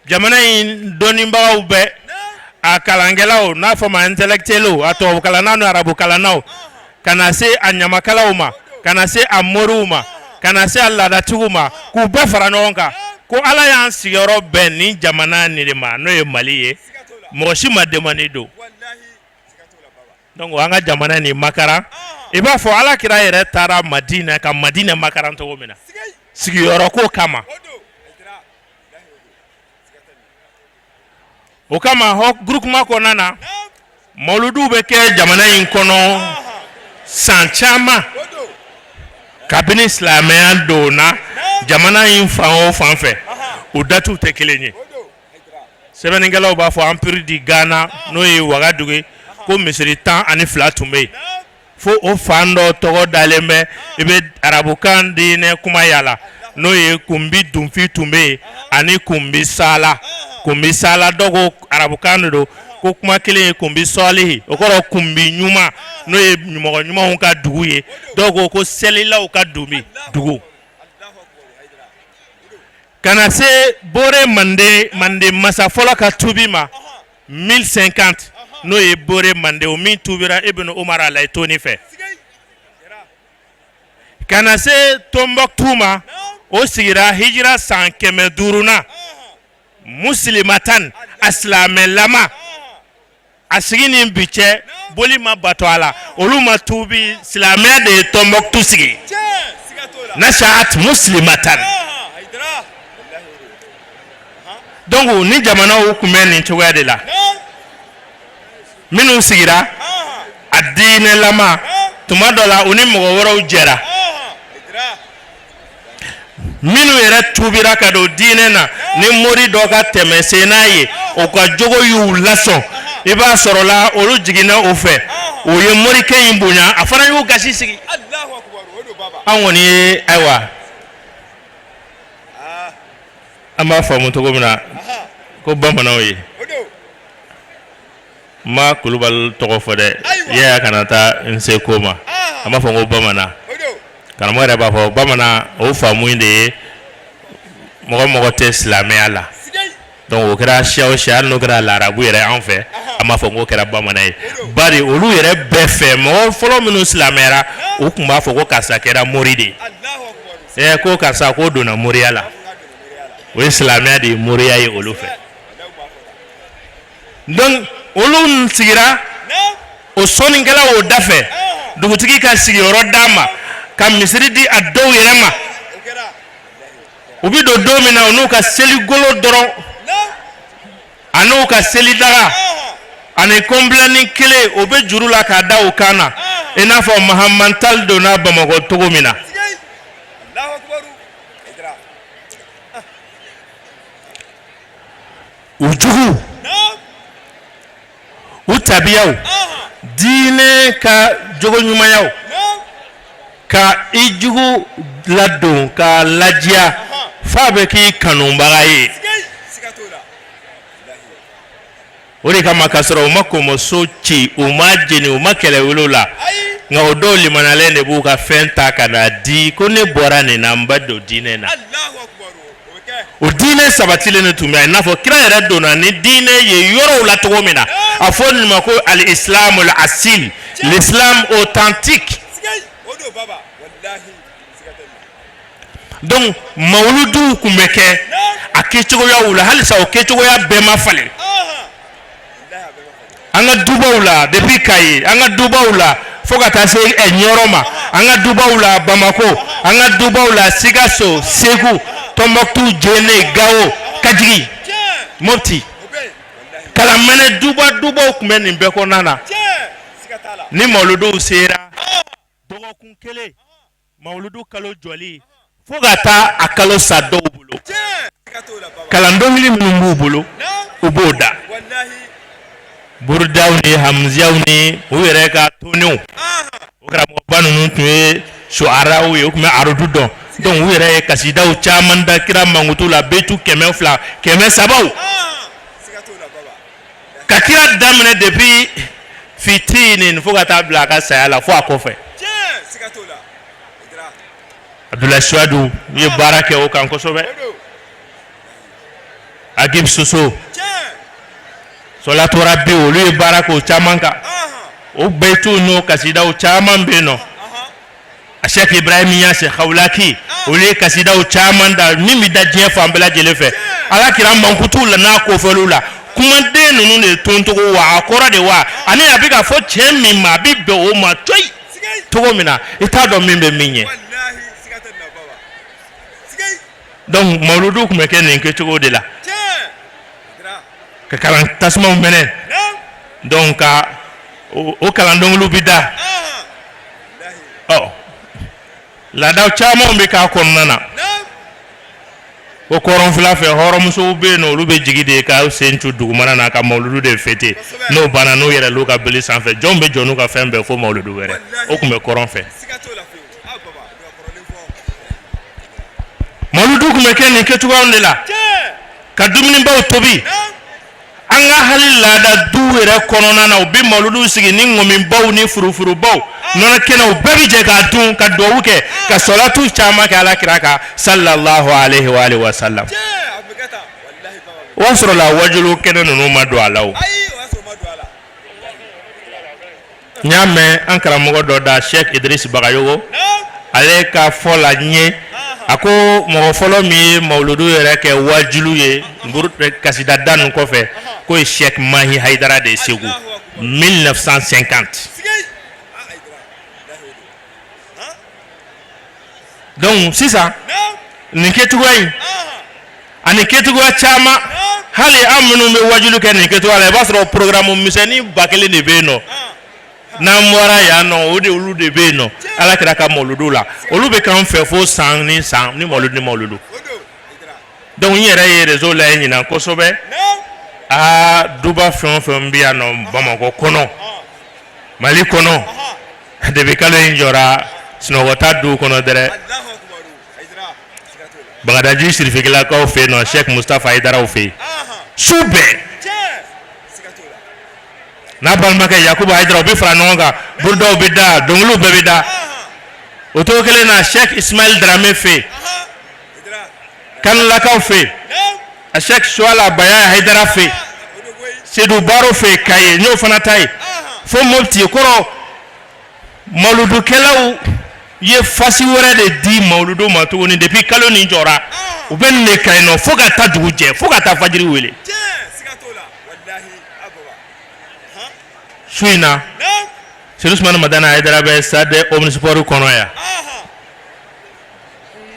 jamana in donimbaw be a kalangelaw na fama intellectuelo ato kalanano arabu kalanao kana se anyamakalauma kana se amoruma kana se alladatuuma ku be faranonka ko ala yan sigoro be ni jamana ni ma no e maliye mo shi ma demani do donc anga jamana ni makara e ba fo ala kira yere tara madina ka madina makara to gomina sigoro ko kama o kama ho groupe mako nana Mawludu be ke jamana yin kono sanchama kabini islamia dona jamana yin fan fanfe o datu te kelenye sebeningala ba fo empire di Ghana no yi Wagadugu ko misiri tan ani flatumbe fo o fando togo dalembe ibe arabukan dine kuma yala no yi kumbi dumfi tumbe ani kumbi sala dogo arabukan do ko kuma kele kumbi solihi okoro kumbi nyuma no ye nyuma onka dugu ye dogo ko selila o ka dugu kana se bore mande masa fola ka tubima 1050 no ye bore mande o min tubira ibn Umar alaitoni fe kana se Tomboktuma o sigira hijra 100 muslimatan aslamelama asigini biche boli ma batwala oluma tubi islamia de Tombouctou sigi nashaat muslimatan donc ni jamana o kumeni chogaya de la minu sigira adine lama tuma dola uni mogoro jera minu yere tubira ka do dine na ni mori doka temesena ye o ka jogo yu laso iba sorola olu jigina o fe o ye mori ke imbunya afara yu gashi sigi Allahu akbar odo baba awoni aiwa ama famu to gomna ko bamana oyi ma kulubal to ko fode ya kanata nse koma ama fango bamana kana mo reba fo bamana o famu inde mo te islamia la donc o kera shia no kera l'arabu yere en fait ama fongo kera bamana bari olu yere befe mo folo minu islamera o kuma foko kasa kera moride ko kasa ko dona moriala o islamia de moria ye olu fe donc olu sigira o soningala o dafe dugutigi ka sigiro dama kam misiri di addo yerema ubi do domina onu ka seli golo doron anu ka seli dara ane komblani kele obe jurula ka da ukana ina fo Mohamed tal do na Bamako togo mina Allahu akbar ujugu utabiyaw dine ka jogo nyuma yaw ka ijugu ladon ka lajia fabe ki kanumbaga ye ori kama kasoro makomo sochi umajeni umakele wulula nga odoli manalene buka fenta kana di kone bora ne namba do dine na Allahu akbar o dine sabatile ne tumya nafo kira yere dona ni dine ye yoro la togomina afon mako al islam al asil l'islam authentique odo baba wallahi donc Mawludu kumeke akechogo ya ula halisa okechogo ya bema fale anga dubaula depuis Kayi anga dubaula foka tase enyoroma anga dubaula Bamako anga dubaula Sigasso Segu Tombouctou Jene Gao Kajigi Mopti kala mene duba kumeni mbeko nana ni Mawludu sera dogo kunkele Mawludu kalo joli fogata akalo sado bulo kala ndongili mumbu bulo uboda burdaw ni hamziyaw ni o yɛrɛ ka tonnew o karamɔgɔba ninnu tun ye shuaraw ye o tun bɛ arudu dɔn donc u yɛrɛ ye kasidaw caman da kira mankutu la betu 200 300 ka kira daminɛ depuis fitinin fo ka taa bila a ka saya la fo a kɔfɛ Abdoulaye Suadu ye baara kɛ o kan kosɛbɛ Agib Soso Solatora bi olu ye baara kɛ o caman kan o betu n'o kasidaw caman bɛ yen nɔ a Sheikh Ibrahim Yase Khawlaki olu ye kasidaw caman da min bɛ da diɲɛ fan bɛɛ lajɛlen fɛ ala kira mankutu la n'a kofɔliw la kumaden ninnu de tontogo wa a kɔrɔ de wa ani a bɛ ka fɔ cɛ min ma a bɛ bɛn o ma coyi cogo min na i t'a dɔn min bɛ min ɲɛ donc mawludu tun bɛ kɛ nin kɛcogo de la ka kalan tasumaw mɛnɛ donc ka o kalan dɔnkiliw bɛ da laadaw caman bɛ k'a kɔnɔna na o kɔrɔnfila fɛ hɔrɔnmusow bɛ yen nɔ olu bɛ jigi de ka sen tu dugumana na ka mawludu de fêter n'o banna n'o yɛlɛl'u ka beli sanfɛ jɔnw bɛ jɔ n'u ka fɛn bɛɛ fo mawludu wɛrɛ o tun bɛ kɔrɔn fɛ mawludu tun bɛ kɛ nin kɛcogoyaw de la ka dumunibaw tobi an ka hali laada du yɛrɛ kɔnɔna na u bɛ mawludu sigi ni ŋɔmibaw ni furufurubaw nɔnɔ kɛnɛw bɛɛ bɛ jɛ k'a dun ka duwawu kɛ ka salatu caman kɛ ala kira kan sallallahu alaihi wa alihi wa sallam o y'a sɔrɔ la wajulu kɛnɛ ninnu ma don a la o n y'a mɛn an karamɔgɔ dɔ da Sheikh Idris Bagayogo ale ka fɔ la n ye a ko mɔgɔ fɔlɔ min ye mawludu yɛrɛ kɛ wajulu ye kasida da ninnu kɔfɛ k'o ye Sheikh Mahi Haidara de ye Segu 1950 donc sisan nin kɛcogoya in ani kɛcogoya caman hali an minnu bɛ wajulu kɛ nin kɛcogoya la i b'a sɔrɔ programme misɛnnin 1000 de bɛ yen nɔ n'an bɔra yan nɔ o de olu de bɛ yen nɔ ala kira ka mawludu la olu bɛ k'an fɛ fo san ni mawludu ni mawludu donc n yɛrɛ ye réseau la ye ɲinan kosɛbɛ duba fɛn o fɛn bɛ yan nɔ Bamakɔ kɔnɔ Mali kɔnɔ depuis kalo in jɔra sunɔgɔ t'a duw kɔnɔ dɛrɛ Bagadaji sirifikilakaw fɛ yen nɔ Sheikh Mustafa Haidaraw fɛ yen su bɛɛ n'a balimakɛ Yakubu Haidara u bɛ fara ɲɔgɔn kan burudaw bɛ da dɔnkiliw bɛɛ bɛ da o cogo kelen na Sheikh Ismail Dramé fɛ yen Kanulakaw fɛ yen a Sheikh Suala Baya Haidara fɛ yen Seydou Baro fɛ yen Kaye n y'o fana ta ye fo Mopti kɔrɔ mawludukɛlaw ye fasi wɛrɛ de di mawludu ma tuguni depuis kalo nin jɔra u bɛ nin de ka yen nɔ fo ka taa dugu jɛ fo ka taa fajiri wele su in na Seydi Ousmane Madane Haidara bɛ stade omnisport kɔnɔ yan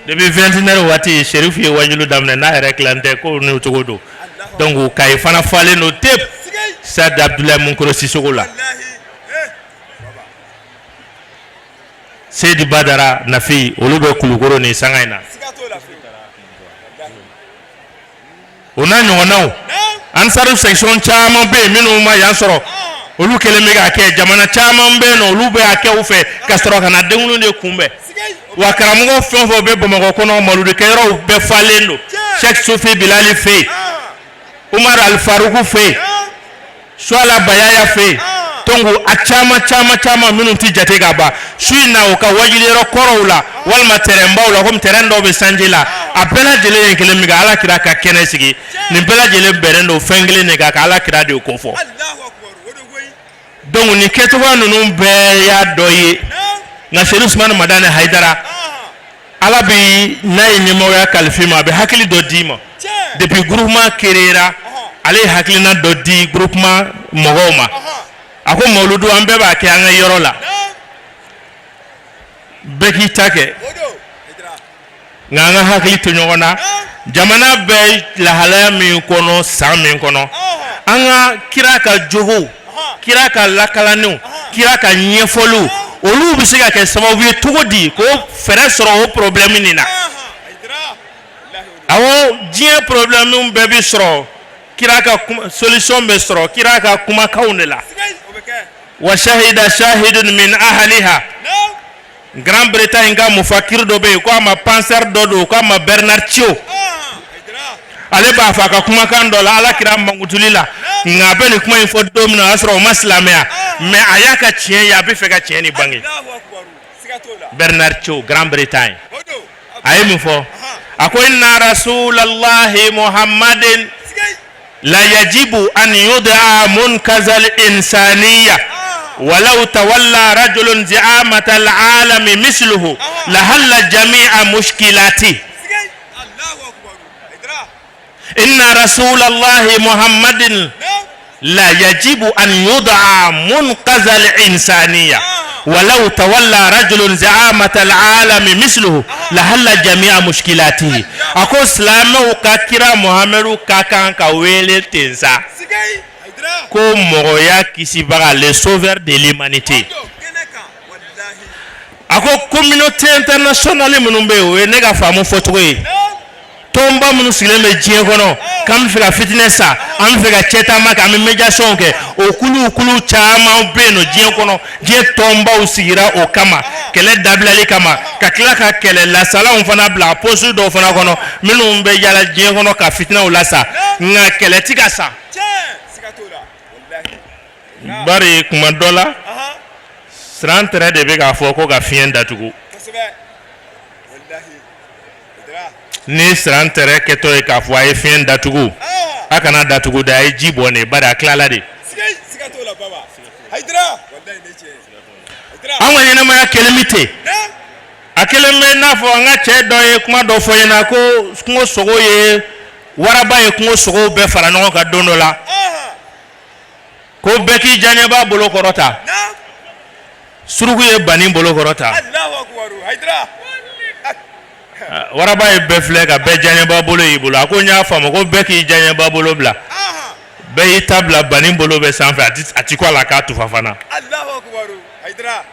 depuis 21h waati Cherif ye wajulu daminɛ n'a yɛrɛ tilan tɛ ko ni cogo don donc Kaye fana falen don tep stade Abdoulaye Munkoro Sissoco la Seid Badara Nafi olu bɛ Kulukoro ni sanga in na o n'a ɲɔgɔnnaw Ançars section caman bɛ yen minnu ma yan sɔrɔ olu kelen bɛ k'a kɛ jamana caman bɛ yen nɔ olu bɛ a kɛ u fɛ ka sɔrɔ ka na denwulu de kunbɛn wa karamɔgɔ fɛn o fɛn bɛ Bamakɔ kɔnɔ mawludukɛyɔrɔw bɛɛ falen don Sheikh Sufi Bilali fɛ yen Umar Al-Faruku fɛ yen Suala Bayaya fɛ yen donc a caman minnu ti jate ka ban su in na u ka wajiliyɔrɔ kɔrɔw la walima terrainbaw la komi terrain dɔw bɛ sanji la a bɛɛ lajɛlen ye kelen min kan ala kira ka kɛnɛ sigi nin bɛɛ lajɛlen bɛnnen don fɛn kelen de kan ka ala kira de kofɔ donc nin kɛcogoya ninnu bɛɛ y'a dɔ ye nka Seydi Ousmane Madane Haidara ala bɛ n'a ye ɲɛmɔgɔya kalifi ma a bɛ hakili dɔ d'i ma depuis groupement créera ale ye hakilina dɔ di groupement mɔgɔw ma a ko mawludu an bɛɛ b'a kɛ an ka yɔrɔ la bɛɛ k'i ta kɛ nka an ka hakili to ɲɔgɔn na jamana bɛ lahalaya min kɔnɔ san min kɔnɔ an ka kira ka jogow kira ka lakalaniw kira ka ɲɛfɔliw olu bɛ se ka kɛ sababu ye cogo di ko fɛɛrɛ sɔrɔ o problème nin na awɔ diɲɛ problème bɛɛ bɛ sɔrɔ kira ka solution be soro kira ka kuma kaunela wa shahida shahidun min ahliha Grand Bretagne ga mufakir do be ko ama penseur do ko ama Bernard Shaw ale ba fa ka kuma kan do la ala kira mangutulila ngabe ni kuma info domina asro maslamea mais ayaka tien ya be fe ka tien ni bangi Bernard Shaw Grand Bretagne ayemu fo ako inna rasulallahi Muhammadin la yajibu an yud'a munkazal insaniya ولو تولى رجل زعامة العالم مثله لحل جميع مشكلاته إن رسول الله محمد لا يجب أن يدعى منقذ الإنسانية ولو تولى رجل زعامة العالم مثله لحل جميع مشكلاته أكو سلامه كاكرا محمد كاكان كويل تنسا ko moya kisibaga le sauveur de l'humanité ako communauté internationale munumbe we nega famu fotwe tomba munu sileme jie kono kam fika fitness am fika cheta maka am médiation ke okulu chama beno jie kono jie tomba usigira o kama kele dablali kama kakila ka kele la sala on fana bla posu do fana kono minumbe yala jie kono ka fitna o lasa nga kele tigasa bari kuma dola srantere de be ga fo ko ga fien datugu ni srantere keto e ka fo ay fien datugu akana datugu da ay jibone bari aklala de sigatola baba Haidara wallahi ne ce awani na ma kelemite akeleme na fo nga che do e kuma do fo na ko ngo sogo ye waraba e ngo sogo be fara no ka dondola ko beki janyaba bolo korota surugu ye bani bolo korota Allahu akbar Haidara waraba ye befle ka be janyaba bolo yibolo ako nya famo ko beki janyaba bolo bla be tabla bani bolo be sanfa atiko la ka tufafana Allahu akbar Haidara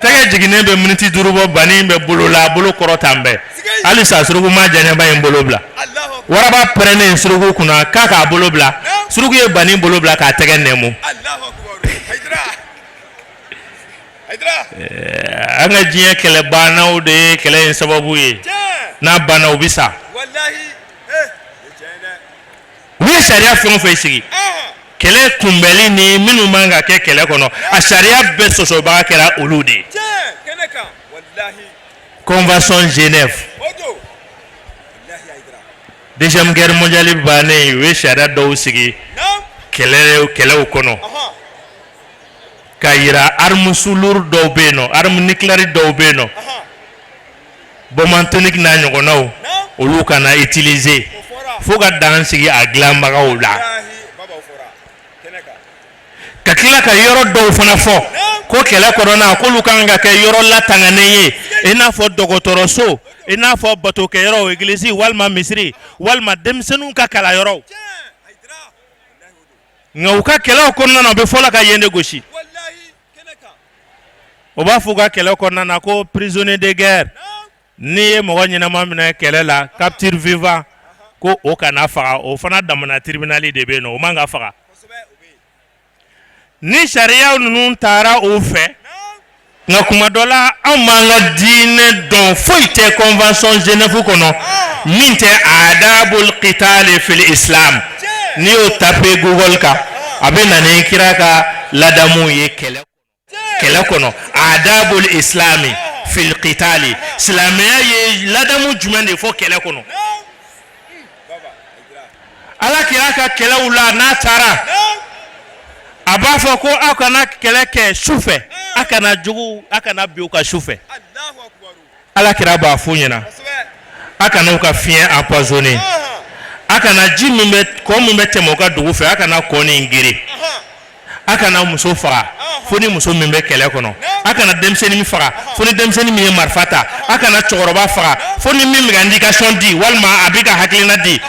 tege jigine be miniti durubo bani be bolo la bolo korota mbe ali sa surugu ma janyaba ye bolo bla waraba prene surugu kuna kaka bolo bla surugu ye bani bolo bla ka tege nemu Allahu akbar Haidara anga jiye kele banaw de kele sababu ye na banaw bisa wallahi wi sharia fon fe sigi kele kumbeli ni minu manga ke kele kono a sharia be soso ba kera ulude keneka wallahi convention Genève deuxième guerre mondiale bane wi sharia do sigi kele kono kayira arme sulur do beno arme nucléaire do beno bombe atomique na nyogonaw olu kana utiliser foga dansigi a glamba gaula kakila ka yoro do fana fo ko kele corona ko lu kanga ke yoro la tanganeye ina fo dogotoro so ina fo bato ke yoro église walma misri walma demsenu ka kala yoro ngauka kele ko nana be fola ka yende goshi oba fuga kele ko nana ko prisonnier de guerre ni mo wanyina mamina kele la capture vivant ko o kana faga o fana damana tribunal de be no o manga faga ni sharia nunu tara o fe nga kuma dola amanga dine don foite convention Genève kono minte adabul qital fil islam ni o tape google ka abena ne kiraka ladamu ye kele kono adabul islami fil qitali islamia ye ladamu jumande fo kele kono ala kiraka kele ula na tara abafa ko akana kele ke sufe akana jugu akana biuka sufe ala kira ba funyina akana uka fien empoisonné akana jimbe ko mumbe temoka dugufe akana koni ngiri akana muso faga foni muso mimbe kele kono akana demseni mi faga foni demseni mi marfata akana chogoroba faga foni mi indication di walma abika hakilina di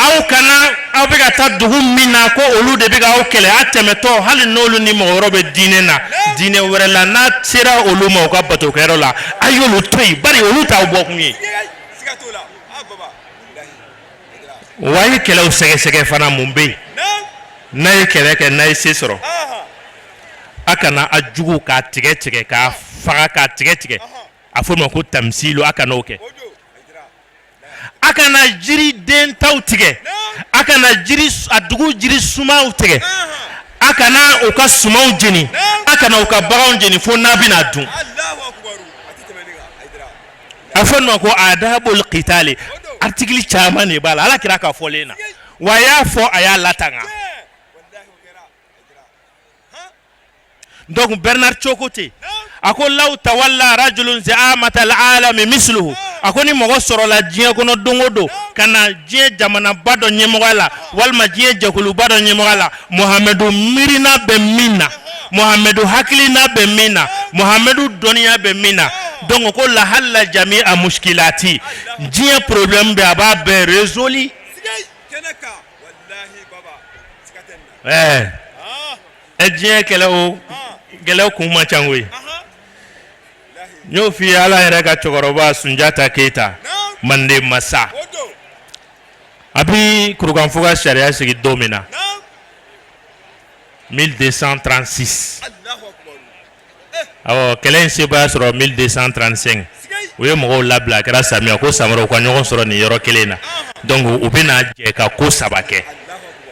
aw kana aw be ka ta dugu mina ko olu de be ka aw kele atemeto hali n'olu ni mɔgɔ be diinɛ na diinɛ wɛrɛ la n'a sera olu ma u ka bato kɛyɔrɔ la a y'olu to yen bari olu t'aw bɔ kun ye waye kɛlɛw sɛgɛsɛgɛ fana mun bɛ yen n'a ye kɛlɛ kɛ n'a ye se sɔrɔ a kana a jugu k'a tigɛ tigɛ k'a faga k'a tigɛ tigɛ a fɔ o ma ko tamisilu a kana o kɛ a kana jiri den taw tigɛ a kana a dugu jiri sumaw tigɛ a kana u ka sumaw jeni a kana u ka baganw jeni fo n'a bɛna dun a fɔ o ma ko adabul qitali article caman de b'a la ala kira ka fɔlen na wa a y'a fɔ a y'a latanga donc Bernard Chokote a ko law tawalla rajulun za'amata al'alami misluhu a ko ni mɔgɔ sɔrɔla diɲɛ kɔnɔ don o don ka na diɲɛ jamanaba dɔ ɲɛmɔgɔya la walima diɲɛ jɛkuluba dɔ ɲɛmɔgɔya la Mohamedu miirina bɛ min na Mohamedu hakilina bɛ min na Mohamedu dɔnniya bɛ min na donc ko lahalla jami'a mushkilati diɲɛ problème bɛ a b'a bɛɛ résolu diɲɛ kɛlɛ o gɛlɛw kun man ca koyi n y'o f'i ye ala yɛrɛ ka cɛkɔrɔba Sunjata Keyita Mande masa a bi kurukanfuga sariya sigi don min na 1236 awɔ kɛlɛ in sebaya sɔrɔ 1235 u ye mɔgɔw labila a kɛra samiya ko samaraw ka ɲɔgɔn sɔrɔ nin yɔrɔ kelen na donc u bɛna jɛ ka ko saba kɛ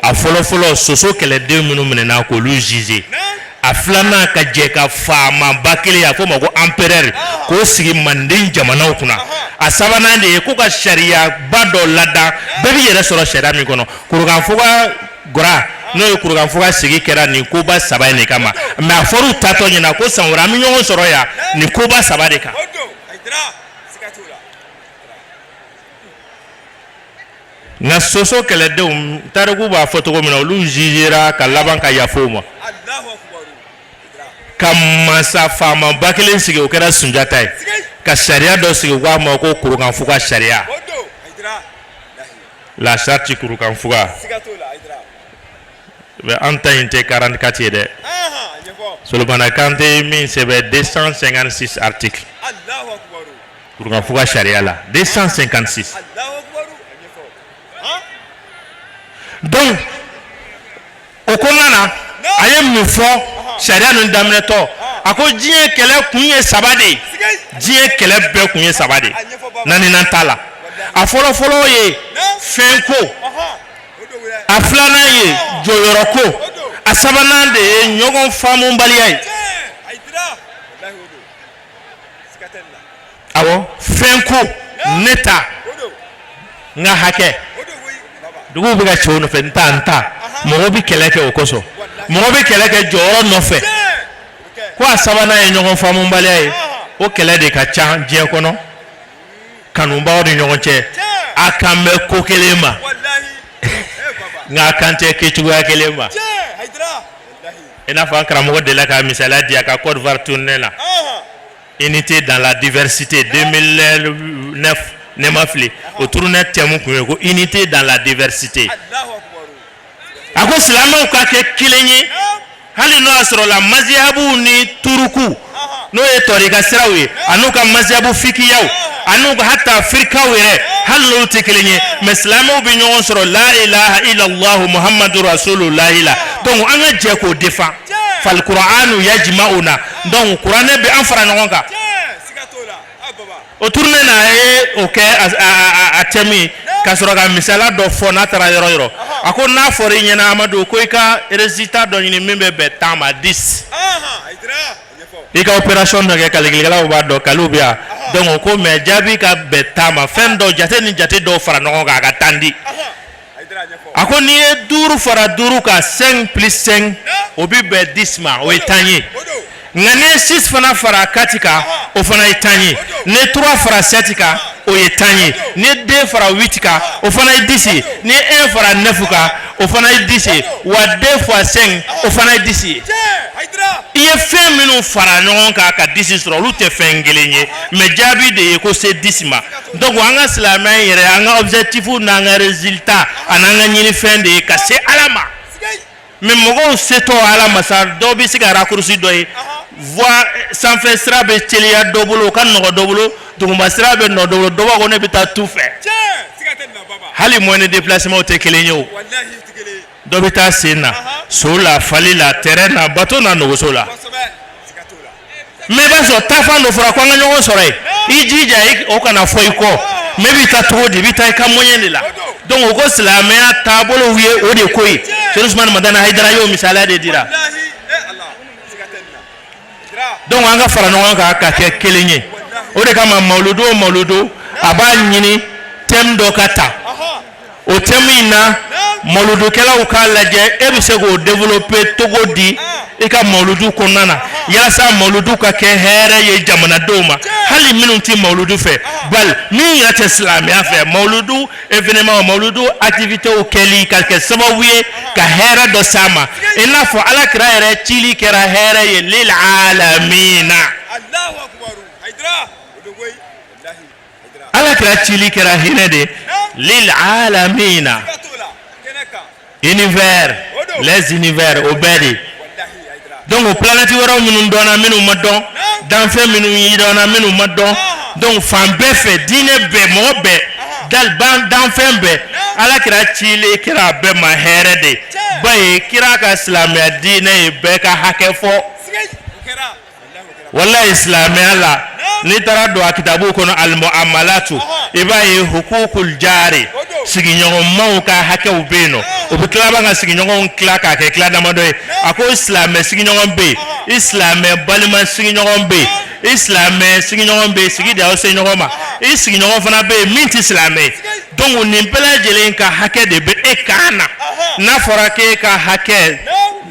a fɔlɔfɔlɔ soso kɛlɛden minnu minɛna k'olu juger a filanan ka jɛ ka faamaba kelen a fɔ o ma ko empereur k'o sigi Manden jamanaw kunna a sabanan de ye ko ka sariyaba dɔ ladan bɛɛ b'i yɛrɛ sɔrɔ sariya min kɔnɔ kurukanfuga gora n'o ye kurukanfuga sigi kɛra nin koba saba in de kama mais a fɔr'u tatɔ ɲɛna ko san wɛrɛ an bɛ ɲɔgɔn sɔrɔ yan nin koba saba de kan nka soso kɛlɛdenw tariku b'a fɔ cogo min na olu jugera ka laban ka yafa o ma ka masa faamaba kelen sigi o kɛra Sunjata ye ka sariya dɔ sigi u k'a ma ko kurukanfuga sariya la charte kurukanfuga an ta in tɛ 44 ye dɛ Solomana Kante min sɛbɛn 256 articles kurukanfuga sariya la 256 donc o kɔnɔna na a ye mun fɔ sariya ninnu daminɛtɔ a ko diɲɛ kɛlɛ kun ye saba de ye diɲɛ kɛlɛ bɛɛ kun ye saba de ye naaninan t'a la a fɔlɔfɔlɔ ye fɛnko a filanan ye jɔyɔrɔko a sabanan de ye ɲɔgɔn faamubaliya ye awɔ fɛnko ne ta n ka hakɛ dugu bɛ ka cɛw nɔfɛ n ta mɔgɔ bɛ kɛlɛ kɛ o kosɔn mɔgɔ bɛ kɛlɛ kɛ jɔyɔrɔ nɔfɛ ko a sabanan ye ɲɔgɔn faamubaliya ye o kɛlɛ de ka ca diɲɛ kɔnɔ kanubaw ni ɲɔgɔn cɛ a kan bɛ ko kelen ma nka a kan tɛ kɛcogoya kelen ma i n'a fɔ an karamɔgɔ delila ka misaliya di a ka Côte d'Ivoire tournée la unité dans la diversité 2009 ne ma fili o tournée thème kun ye ko unité dans la diversité a ko silamɛw ka kɛ kelen ye hali n'o y'a sɔrɔ la mazihabu ni turuku n'o ye tɔrika siraw ye an'u ka mazihabu fikiyaw an'u ka hata firikaw yɛrɛ hali n'olu tɛ kelen ye mais silamɛw bɛ ɲɔgɔn sɔrɔ la ilaha illallah muhammadu rasulullah la donc an ka jɛ k'o défend fal qur'anu yajma'una donc kuranɛ bɛ an fara ɲɔgɔn kan o tournée na a ye o kɛ a thème ye ka sɔrɔ ka misala dɔ fɔ n'a taara yɔrɔ yɔrɔ a ko n'a fɔra i ɲɛna Amadu ko i ka résultat dɔ ɲini min bɛ bɛn 10 ma 10 i ka opération dɔ kɛ kalikilikɛlaw b'a dɔn kaliw bɛ yan donc o ko mais jaabi ka bɛn 10 ma fɛn dɔ jate ni jate dɔw fara ɲɔgɔn kan a ka 10 di a ko n'i ye 5 fara 5 kan 5 plus 5 o bɛ bɛn 10 ma o ye 10 ye nka n'i ye 6 fana fara 4 kan o fana ye 10 ye n'i ye 3 fara 7 kan o ye 10 ye n'i ye 2 fara 8 kan o fana ye 10 ye n'i ye 1 fara 9 kan o fana ye 10 ye wa 2 fois 5 o fana ye 10 ye i ye fɛn minnu fara ɲɔgɔn kan ka 10 sɔrɔ olu tɛ fɛn kelen ye mais jaabi de ye ko se 10 ma donc an ka silamɛya yɛrɛ an ka objectif n'an ka résultat ani an ka ɲinifɛn de ye ka se Ala ma mais mɔgɔw setɔ Ala ma sa dɔw bɛ se ka raccourci dɔ ye voie sanfɛ sira bɛ teliya dɔ bolo o ka nɔgɔ dɔ bolo duguma sira bɛ nɔ dɔ bolo dɔ b'a ko ne bɛ taa tu fɛ hali moyen de déplacement te kelen yo wallahi tigele do bi ta senna so la fali la terrain na bateau na no so la me ba so ta fa no fura ko nga nyogo sore I jija o kana foi ko me bi ta to di bi ta ka moyen la donc o ko islamia tabolo wiye o de koyi Ousmane Madane Haidara yo misala de dira donc anga fara no ka ka kelenye o de kama mauludu aba nyini tem do kata o temina mauludu kala o ka laje e bi se go développer togodi e ka mauludu konana ya sa mauludu ka ke here ye jamana doma hali minunti mauludu fe bal mi ya te islamia fe mauludu événement mauludu activité o keli quelque sabawiye ka here do sama ina fo ala kira here chili kira here ye lil alamina Allahu akbar Haidara odogoy wallahi Haidara ala kira chili kira hinede lil alamina univers les univers obedi donc planète waro minun dona minu madon dan fe minu yidona minu madon donc fam be fe dine be mo be dal ban dan fe be ala kira chile kira be ma herede bay kira ka islamia dine be ka hakefo wallahi islamia la ni tara do kitabu kono al muamalatu ibaye hukukul jari sigi nyongo mauka hake ubeno obutlaba nga sigi nyongo klaka ke klada madoy ako islam sigi nyongo be islam balima sigi nyongo be islam sigi nyongo be sigi da ose nyongo ma sigi nyongo fana be minti islam donc ni pela jelen ka hake de be ekana na forake ka hake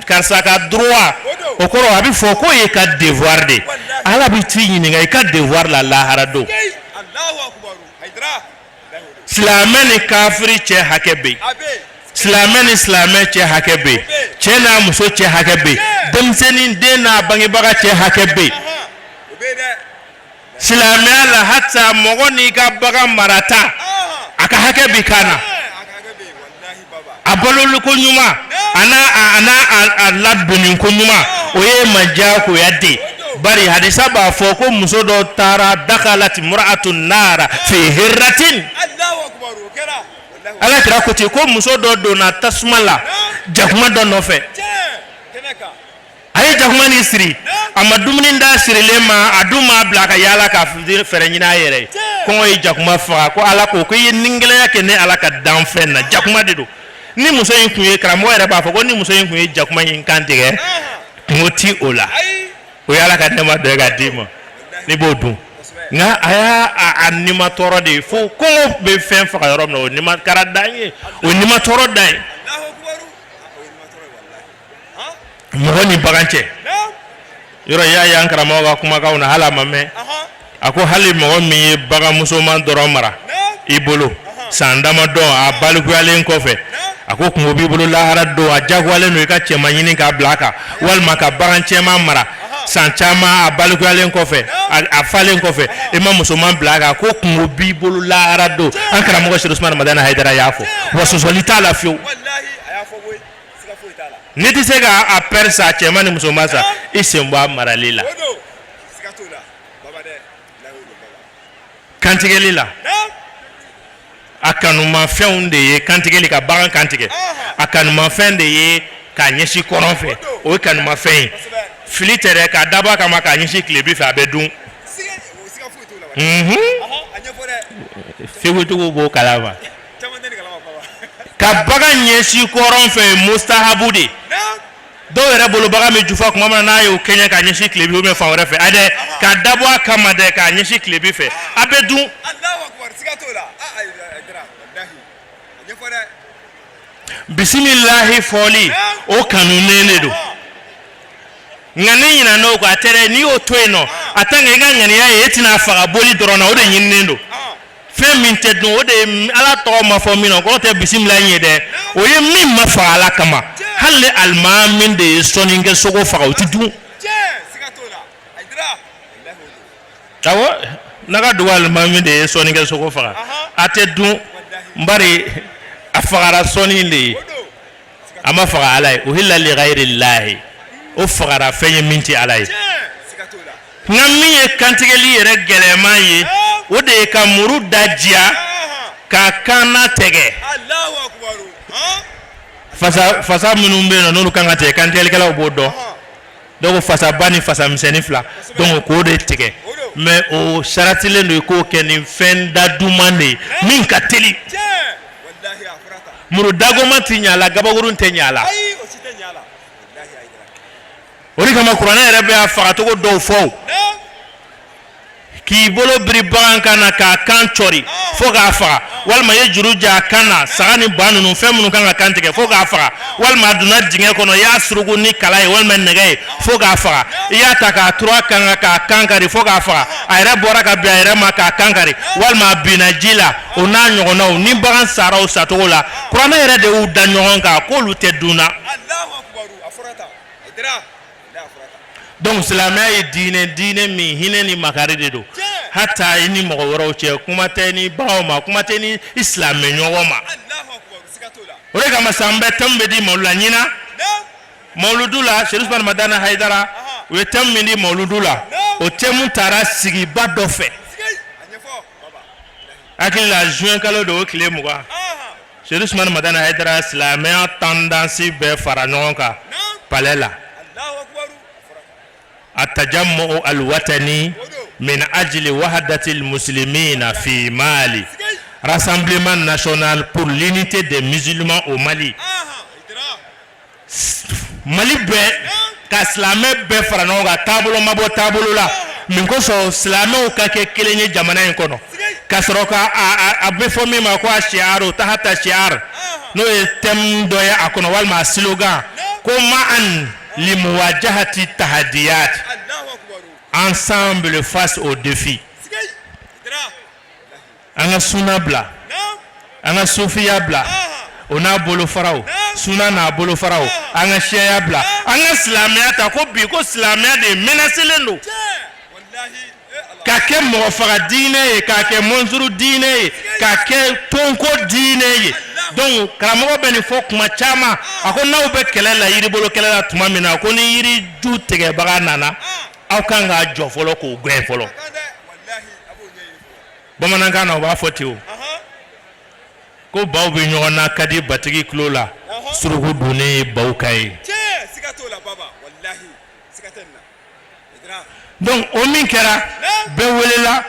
karsaka droit okoro abi foko ye ka devoir de ala bi tini nga ka devoir la lahara do Allahu akbar Haidara Islameni kafiri che hakebe Islameni che hakebe chena muso che hakebe demseni dena bangi baga che hakebe Islamia la hatta mogoni ka baga marata aka hakebe kana abololu ko nyuma ana ladbuni ko nyuma oye manja ko yadde bari hadisa ba fo ko muso do tara dakalat mur'atun nara fi hirratin Allahu akbar kera ala kira ko te ko muso do na tasmala jakuma do no fe ay jakuma ni siri amma dumni nda siri lema aduma blaka yala ka fere nyina yere ko ay jakuma fa ko ala ko yi ningele yake ne ala ka dan fe na jakuma de do ni muso yin kunye kramo era ba fo ko ni muso yin kunye jakuma yin kantige ngoti ola o yala ka nema do ga dimo ni bodun nga aya anima toro de fo ko be fen fa yorom no ni ma karadanye o ni ma toro dai Allahu akbar o ni ma toro wallahi mo ni baganche yoro ya yankara mo ga kuma ka una hala mamme ako hali mo mi baga musoman doro mara ibolo sandama do a balku alen ko fe ako ko bi bolo la hara do a jagwale no ka chema nyini ka blaka wal maka baganche ma mara sanchama a balku alen ko fe a falen ko fe imam musoman blaka ko ko bi bolo la hara do an kara mo ko Ousmane Madane Haidara yafo waso solita la fiu wallahi ayafo boy sika fo itala niti sega a persa chema ni musomasa isemba maralila sika tola baba de la wo baba kantigelila akanuma fɛnw de ye kantigeli ka bagan kantige akanuma fɛn de ye ka ɲɛsi kɔrɔn fɛ o ye kanuma fɛn ye fili tɛrɛ ka daba kama ka ɲɛsi tilebi fɛ a bɛ dun fewutugu b'o kalama ka bagan ɲɛsi kɔrɔn fɛ mustahabu de dɔw yɛrɛ bolo bagan bɛ jufa kuma min na n'a y'o kɛɲɛ ka ɲɛsi tilebi ou bien fan wɛrɛ fɛ a dɛ ka dabɔ a kama dɛ ka ɲɛsi tilebi fɛ a bɛ dun bisimilahi fɔli o kanunen de do nka ne ɲinɛ n'o ko a tɛ n'i y'o to yen nɔ a tan kɛ i ka ŋaniya ye e tɛna faga boli dɔrɔn na o de ɲininen do fɛn min tɛ dun o de ye ala tɔgɔ ma fɔ min na k'o tɛ bisimila ye dɛ o ye min ma faga ala kama hali ni alimami de ye sɔnni kɛ sogo faga o tɛ dun awɔ n'a ka dugu alimami de ye sɔnni kɛ sogo faga a tɛ dun n bari a fagara sɔnni de ye a ma faga ala ye uhilla li ghayri llahi o fagara fɛn ye min tɛ ala ye nka min ye kantigɛli yɛrɛ gɛlɛman ye o de ye ka muru da diya kakana tege Allahu akbar fasa minnu be no kan ka tege kan telikala bodo donc fasa bani fasa miseni fla donc ko de tege mais o sharatile no ko ken fen da dumane min ka teli wallahi afrata muru dagoma tinyala gabagurun tenyala ay o ci tenyala wallahi Haidara ori kama qur'ana rabbi afa to go do fo ki bolo bri bankana ka kan chori fo ga fa wal ma yejuru ja kana sagani banu no femu kan kan tege fo ga fa wal ma duna jinge kono ya surugu ni kala wal men nege fo ga fa ya ta ka trois kan ka kankari fo ga fa ayra bora ka bi ayra ma ka kankari wal ma binajila ona nyogono ni bagan saraw satola qur'ana yere de u da nyogon ka ko lu te duna Allahu akbar afrata Haidara donc silamɛ ye diinɛ min hinɛ ni makari de do hatta i ni mɔgɔ wɛrɛw cɛ kuma tɛ ni baganw ma kuma tɛ ni i silamɛ ɲɔgɔn ma o de kama san bɛ thème bɛ di mawludu la ɲina mawludu la Cherif Madane Haidara u ye thème min di mawludu la o thème taara sigiba dɔ fɛ hakili la juin kalo de o tile 20 Cherif Madane Haidara silamɛya tendance bɛɛ fara ɲɔgɔn kan palais la التجمع الوطني من أجل وحدة المسلمين في مالي Rassemblement national pour l'unité des musulmans au Mali Mali be ka silamɛ bɛɛ fara ɲɔgɔn kan taabolo ma bɔ taabolo la min kosɔn silamɛw ka kɛ kelen ye jamana in kɔnɔ ka sɔrɔ ka a bɛ fɔ min ma ko a shi'aru tahata shi'ar n'o ye thème dɔ ye a kɔnɔ walima slogan ko ma'an limuwajahati tahadiyat ensemble face aux défis anga suna bla anga sufiya bla ona bolo farao suna na bolo farao anga shiya bla anga islamiyya ta ko bi ko islamiyya de menacelen do ka kɛ mɔgɔ faga diinɛ ye ka kɛ mɔnsuru diinɛ ye ka kɛ tonko diinɛ ye donc karamɔgɔ bɛ nin fɔ kuma caman a ko n'aw bɛ kɛlɛ la yiri bolo kɛlɛ la tuma min na ko ni yiri ju tigɛbaga nana aw kan ka jɔ fɔlɔ k'o gɛn fɔlɔ bamanankan na u b'a fɔ ten o ko baw bɛ ɲɔgɔn na ka di batigi tulo la suruku donnen ye baw ka ye donc o min kɛra bɛɛ welela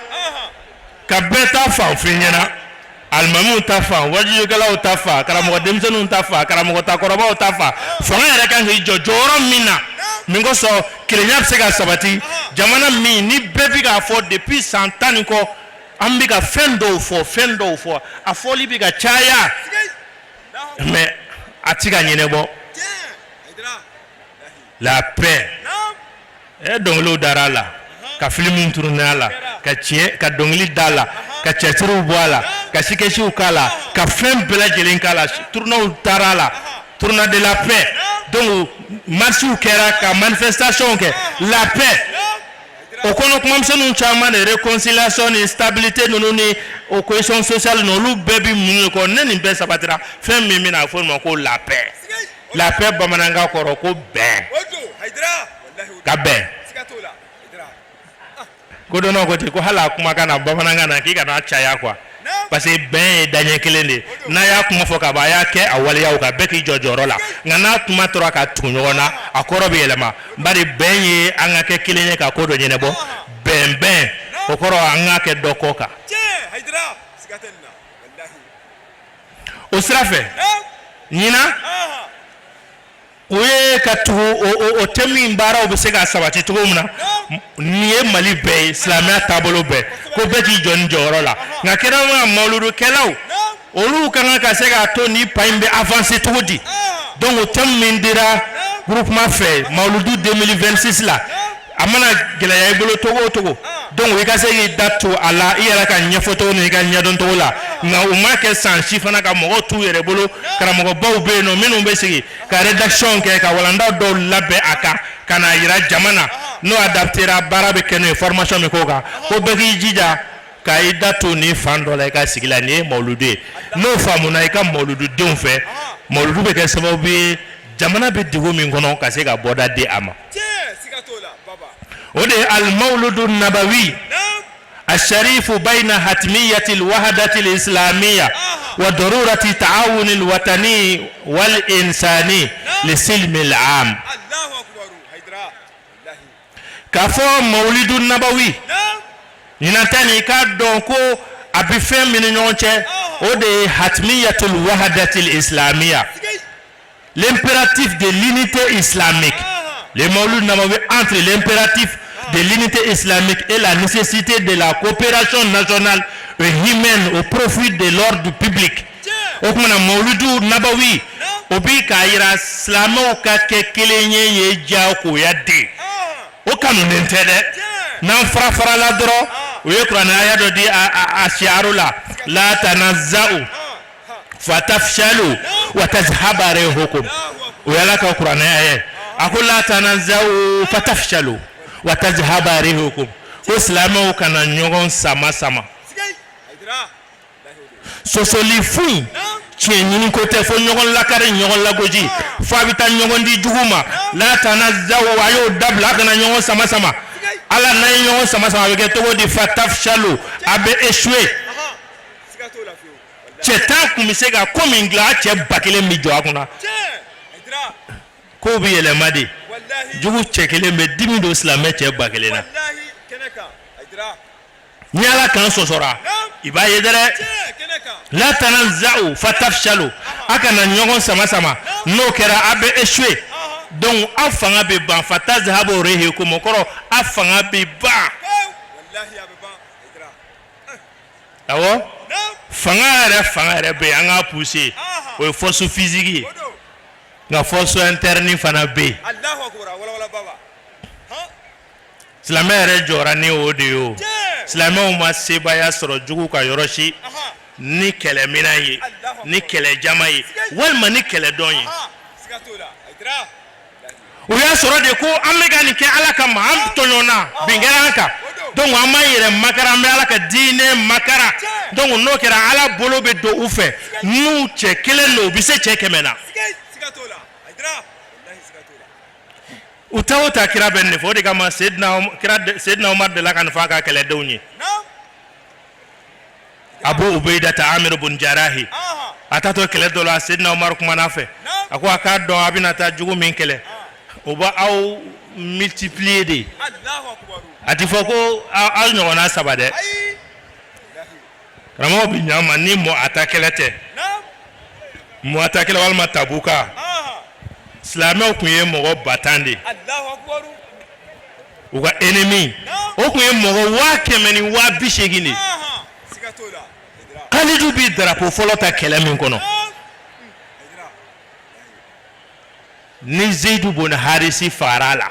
ka bɛɛ ta fan f'i ɲɛna alimamiw ta fan wajibikɛlaw ta fan karamɔgɔ denmisɛnninw ta fan karamɔgɔ takɔrɔbaw ta fan fanga yɛrɛ kan k'i jɔ jɔyɔrɔ min na min kosɔn kelenya bɛ se ka sabati jamana min ni bɛɛ bi k'a fɔ depuis san 10 ni kɔ an bɛ ka fɛn dɔw fɔ a fɔli bɛ ka caya mais a ti ka ɲɛnabɔ la paix dɔnkiliw dara a la ka filimu turunɛ a la ka tiɲɛ ka dɔnkili da a la ka cɛsiriw bɔ a la ka sikɛsiw k'a la ka fɛn bɛɛ lajɛlen k'a la tournaw taara a la tourna de la paix donc marchiw kɛra ka manifestation kɛ la paix o kɔnɔ kumamisɛnninw caman de réconciliation ni stabilité ninnu ni o cohésion sociale n'olu bɛɛ bi mun de kɔ ne nin bɛɛ sabatira fɛn min bɛna fɔ ma ko la paix bamanankan kɔrɔ ko bɛn ka bɛn ko dɔnnaw ko ten ko hali a kumakan na bamanankan na k'i kana caya quoi parce que bɛn ye daɲɛ kelen de n'a y'a kuma fɔ ka ban a y'a kɛ a waleyaw kan bɛɛ k'i jɔ jɔyɔrɔ la nka n'a kuma tora ka tugu ɲɔgɔn na a kɔrɔ bɛ yɛlɛma bari bɛn ye an ka kɛ kelen ye ka ko dɔ ɲɛnabɔ bɛn o kɔrɔ an ka kɛ dɔ kɔ kan o sira fɛ ɲinan o ye ka tugu o thème in baaraw bɛ se ka sabati cogo min na nin ye Mali bɛɛ ye silamɛya taabolo bɛɛ ko bɛɛ k'i jɔ nin jɔyɔrɔ la nka kɛrɛnkɛrɛnnenya mawuludukɛlaw olu ka kan ka se k'a to nin pa in bɛ avancer cogo di donc o thème min dira groupement fɛ mawuludu 2026 la a mana gɛlɛya i bolo togo o togo donc i ka se k'i da to a la i yɛrɛ ka ɲɛfɔ togo ni i ka ɲɛdɔn togo la nka u ma kɛ san si fana ka mɔgɔw t'u yɛrɛ bolo karamɔgɔbaw bɛ yen nɔ minnu bɛ sigi ka rédaction kɛ ka walanda dɔw labɛn a kan ka na yira jama na n'o adaptera baara bɛ kɛ n'o ye formation bɛ k'o kan ko bɛɛ k'i jija ka i da to nin fan dɔ la i ka sigi la nin ye mawuludu ye n'o faamuna i ka mawulududenw fɛ mawuludu bɛ kɛ sababu ye jamana bɛ degun min kɔnɔ ka se ka bɔda di a ma o de ye alimawuludu nabawi الشريف بين حتمية الوحدة الإسلامية وضرورة تعاون الوطني والإنساني لسلم العام. الله أكبر حيدرا كفو مولد النبوي ينتني كادونكو أبفهم من نونچه ودي حتمية الوحدة الإسلامية l'impératif de l'unité islamique. Le Mawlid Nabawi entre l'impératif de l'unité islamique et la nécessité de la coopération nationale et humaine au profit de l'ordre public. Okumana Mawlid Nabawi obi kaira slamo ka kekelenye ye jako yade. Okanu nentede nan frafara la dro we Qur'an ayado di ashiarula la tanazza'u fatafshalu wa tazhaba rihukum uyalaka Qur'an ayat aqul la tanazza'u fatafshalu wa tazhaba rihukum islamu kana nyogon sama sosoli fu cheni ko te fo nyogon lakare nyogon lagoji fabita nyogon di juguma la tanazza'u ayo dabla kana nyogon sama ala na nyogon sama be to di fatafshalu abe échoué Chetan kumisega komingla che bakele mi jo akuna ko bi ele madi jugu chekele me dimi do islamé che bakele na wallahi keneka Haidara nyala kan sosora iba yedere la tanazau fatafshalu akana nyogon sama no kera abe échoué donc afanga be ban fatazhabu rehe ko mokoro afanga be ba wallahi abe ba Haidara awo fanga be anga pousser o force physique na force interne fana be Allahu akbar wala baba islamere jora ni odio islamere ma seba ya soro jugu ka yoroshi ni kele minayi ni kele jamayi walma ni kele donyi sigatola Haidara o ya soro de ko amega ni ke alaka ma am tonyona bingeranka donc ama yere makara me ala ka dine makara donc no kera ala bolo be do ufe nu che kele no bi se che kemena sigatola Haidara wallahi sigatola utawota kira benne fo de kama Seydina Umar de la kan fa ka kele dawni Abu Ubaida ta Amir ibn Jarahi atato kele do la Seydina Umar kuma na fe akwa ka do abinata jugu min kele oba au multiplier de Allahu akbar ati foko al nyona sabade ramo bi nyama ni mo atakelete mo atakele wal matabuka islamé ko ye mo batande Allahu akbar uga ennemi o ko ye mo wa kemeni wa bishegini sigatola Khalidu bi drapeau folota kelamin kono ni Zaid ibn Harisi farala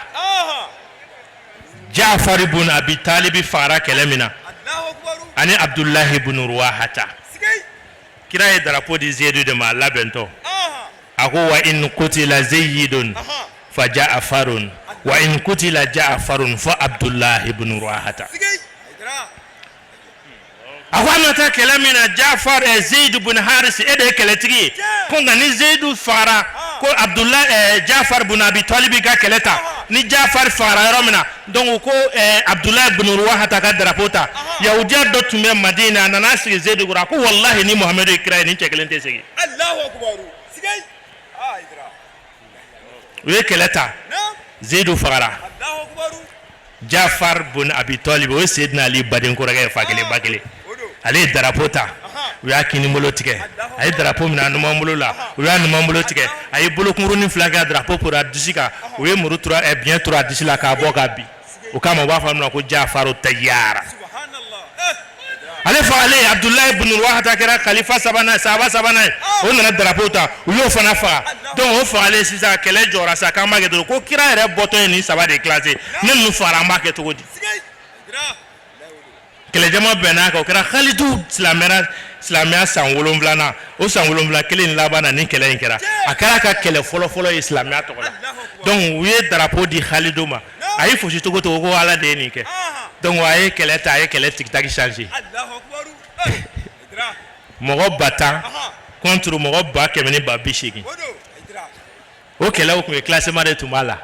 Ja'far ibn Abi Talib fara kelemina ani Abdullah ibn Ruwahata kira ye drapeau di Zaid de ma labento ako wa in qutila Zaidun fa Ja'farun wa in qutila Ja'farun fa Abdullah ibn Ruwahata akwana ta kelemina Ja'far e Zaid ibn Haris e de keletigi ko ngani Zaid fara ko Abdullah Ja'far ibn Abi Talib ka keleta ni Ja'far fara romina donc ko Abdullah ibn Ruwahata ka drapota yahudiya do tumbe Madina nana sigi Zaid gura ko wallahi ni Mohamed ikra ni chekelente sigi Allahu akbar sigay Haidara we keleta Zaid fara Allahu akbar Ja'far ibn Abi Talib o Sayyidina Ali badin ko raga fakele bakele ale drapota we akini molotike ay drapeau mina no mambulo la we an mambulo tike ay bolo kunruni flaga drapeau pour adisika we murutura e bien tura adisila ka boga bi o kama wa fa ko Ja'faru tayyara subhanallah ale fa ale Abdullah ibn Ruwahata kera khalifa sabana o nana drapeau ta o yo fana fa donc o fa ale sisa kele jora sa kama ke do ko kira re boto ni saba de classé nem nu fara ma ke to godi kele jama bena ko kera Khalidu islamia san wolonvlana o san wolonvla kele ni labana ni kele inkera akara ka kele folo islamia to la donc we drapeau di Khalidu ma ayi fosi to ko ala de ni ke donc waye kele ta ayi kele tik tak changer Allahu akbar mogo bata contre mogo ba kemeni ba bishigi o kele o ko classement de tumala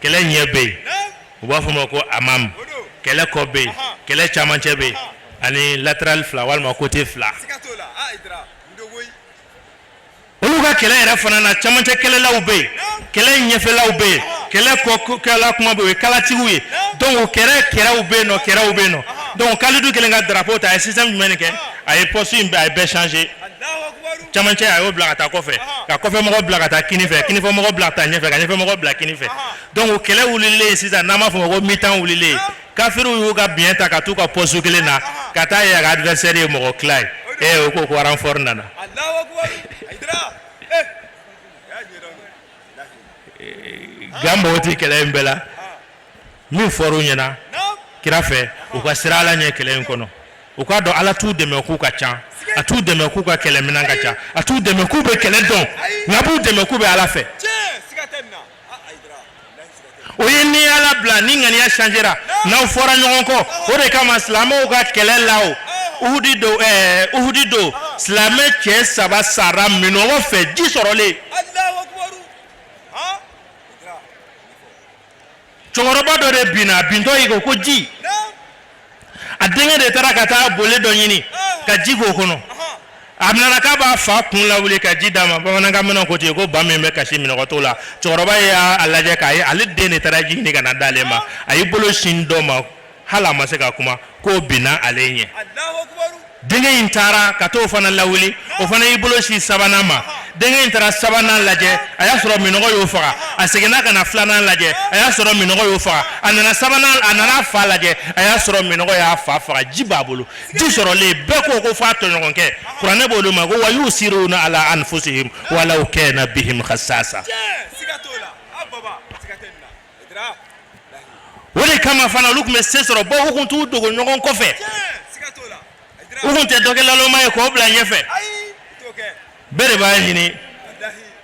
kele nyebe o ba fo ko amam kɛlɛ kɔ bɛ yen kɛlɛ camancɛ bɛ yen ani latéral fila walima côté fila olu ka kɛlɛ yɛrɛ fana na camancɛ kɛlɛlaw bɛ yen kɛlɛ ɲɛfɛlaw bɛ yen kɛlɛ kɔkɛla kuma bɛ yen o ye kalatigiw ye donc o kɛrɛw bɛ yen nɔ kɛrɛw bɛ yen nɔ donc Kalidu kelen ka drapeau ta a ye système jumɛn de kɛ a ye poste in a ye bɛɛ changer camancɛ a y'o bila ka taa kɔfɛ ka kɔfɛmɔgɔ bila ka taa kini fɛ kinifɛmɔgɔ bila ka taa ɲɛfɛ ka ɲɛfɛmɔgɔ bila kini fɛ donc o kɛlɛ wulilen sisan n'an b'a fɔ o ma ko mi-temps wulilen kafiriw y'u ka biɲɛ ta ka t'u ka poste kelen na ka taa ye a ka adversaire ye mɔgɔ tila ye o ko ko renfort nana Gambo ti kɛlɛ in bɛɛ la min fɔr'u ɲɛna kira fɛ u ka sira Ala ɲɛ kɛlɛ in kɔnɔ u k'a dɔn Ala t'u dɛmɛ k'u ka ca a t'u dɛmɛ k'u ka kɛlɛminɛn ka ca a t'u dɛmɛ k'u bɛ kɛlɛ dɔn nka b'u dɛmɛ k'u bɛ Ala fɛ o ye ni Ala bila ni ŋaniya changera n'aw fɔra ɲɔgɔn kɔ o de kama silamɛw ka kɛlɛ la o Uhudi do silamɛ cɛ 3 sara minɔgɔ fɛ ji sɔrɔlen cɛkɔrɔba dɔ de binna bintɔ yi ko ji a denkɛ de taara ka taa bole dɔ ɲini ka ji k'o kɔnɔ a nana k'a b'a fa kun lawuli ka ji d'a ma bamanankan mɛnɛ ko ten ko ba min bɛ kasi minɔgɔtɔ la cɛkɔrɔba y'a lajɛ k'a ye ale den de taara ji ɲini ka na d'ale ma a y'i bolo sin dɔ ma hali a ma se ka kuma k'o binna ale ɲɛ denkɛ in taara ka t'o fana lawuli o fana y'i bolo si sabanan ma denkɛ in taara sabanan lajɛ a y'a sɔrɔ minɔgɔ y'o faga a seginna ka na filanan lajɛ a y'a sɔrɔ minɔgɔ y'o faga a nana sabanan a nana fa lajɛ a y'a sɔrɔ minɔgɔ y'a fa faga ji b'a bolo ji sɔrɔlen bɛɛ ko f'a tɔɲɔgɔn kɛ kuranɛ b'olu ma ko wa yusiruna ala anfusihim walaw kana bihim khassasa o de kama fana olu tun bɛ se sɔrɔ bɔ u kun t'u dogo ɲɔgɔn kɔfɛ u kun tɛ dɔ kɛ laloma ye k'o bila ɲɛfɛ bɛɛ de b'a ɲini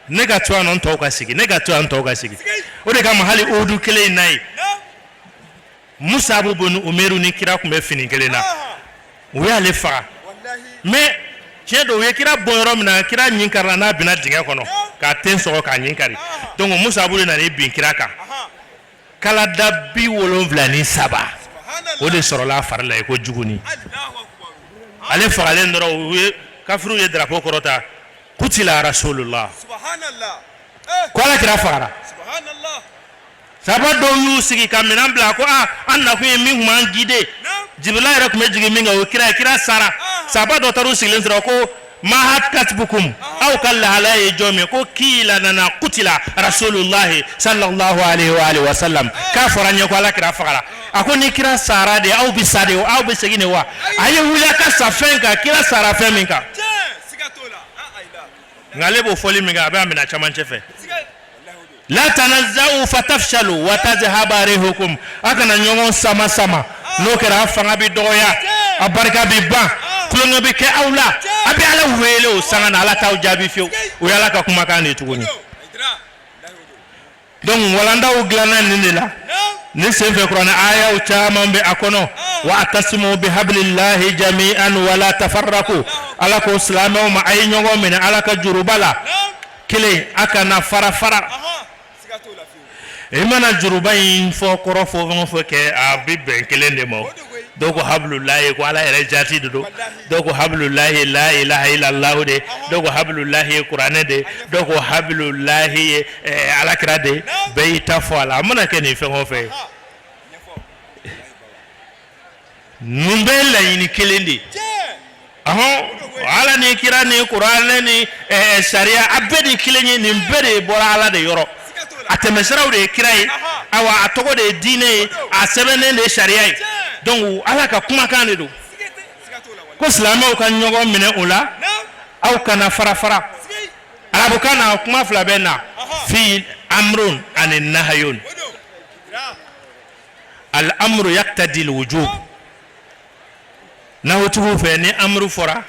ne ka to yan nɔ n tɔw ka sigi ne ka to yan n tɔw ka sigi o de kama hali Uhudu kelen in na ye Musabu bonu Umeru ni kira tun bɛ fini kelen na u y'ale faga mais tiɲɛ don u ye kira bɔn yɔrɔ min na kira ɲin karila n'a binna dingɛ kɔnɔ k'a ten sɔgɔ k'a ɲin kari donc Musabu de nan'i bin kira kan kalada 73 o de sɔrɔla a fari la ye ko juguni ale fagalen dɔrɔn u ye kafiriw ye drapeau kɔrɔta kutila rasulullah ko ala kira fagara sahaba dɔw y'u sigi ka minɛn bila ko an nakun ye min kun b'an guide Jibirila yɛrɛ tun bɛ jigin min kan o ye kira sara sahaba dɔ taara u sigilen sɔrɔ ko mahat katbukum aw ka lahala ye jɔn min ko kila nana kutila rasulullahi sallallahu alaihi wa sallam k'a fɔra n ye ko ala kira fagara a ko ni kira sara de aw bɛ sa de aw bɛ segin de wa a ye wuli a ka sa fɛn kan kira sara fɛn min kan nka ale b'o fɔli min kɛ a bɛ a minɛ camancɛ fɛ la tanazza'u fatafshalu wa tazhaba rihukum a kana ɲɔgɔn sama n'o kɛra a fanga bɛ dɔgɔya a barika bɛ ban kulonkɛ bɛ kɛ aw la a bɛ ala wele o sanga na ala t'aw jaabi fiyewu o ye ala ka kumakan de tuguni donc walandaw dilanna nin de la ni sen fɛ kuranɛ ayaw caman bɛ a kɔnɔ wa atasimu bihablillahi jami'an wala tafarraku ala ko silamɛw ma a ye ɲɔgɔn minɛ ala ka juruba la kelen a kana fara i mana juruba in fɔ kɔrɔ fɔ kɛ a bɛ bɛn kelen de ma dɔw ko hablulahi ko ala yɛrɛ jaati de don dɔw ko hablulahi la ilaha illallah de dɔw ko hablulahi ye kuranɛ de dɔw ko hablulahi ye alakira de bɛɛ y'i ta fɔ a la a mana kɛ nin fɛn o fɛn ye nin bɛɛ laɲini kelen de ala ni kira ni kuranɛ ni sariya a bɛɛ de kelen ye nin bɛɛ de bɔra ala de yɔrɔ a tɛmɛsiraw de ye kira ye awa a tɔgɔ de ye diinɛ ye a sɛbɛnnen de ye sariya ye donc ala ka kumakan de don ko silamɛw ka ɲɔgɔn minɛ o la aw kana fara arabukan na kuma fila bɛ na fi amrun ani nahayun al amru yaqtadi al wujub n'aw tigiw fɛ ni amru fɔra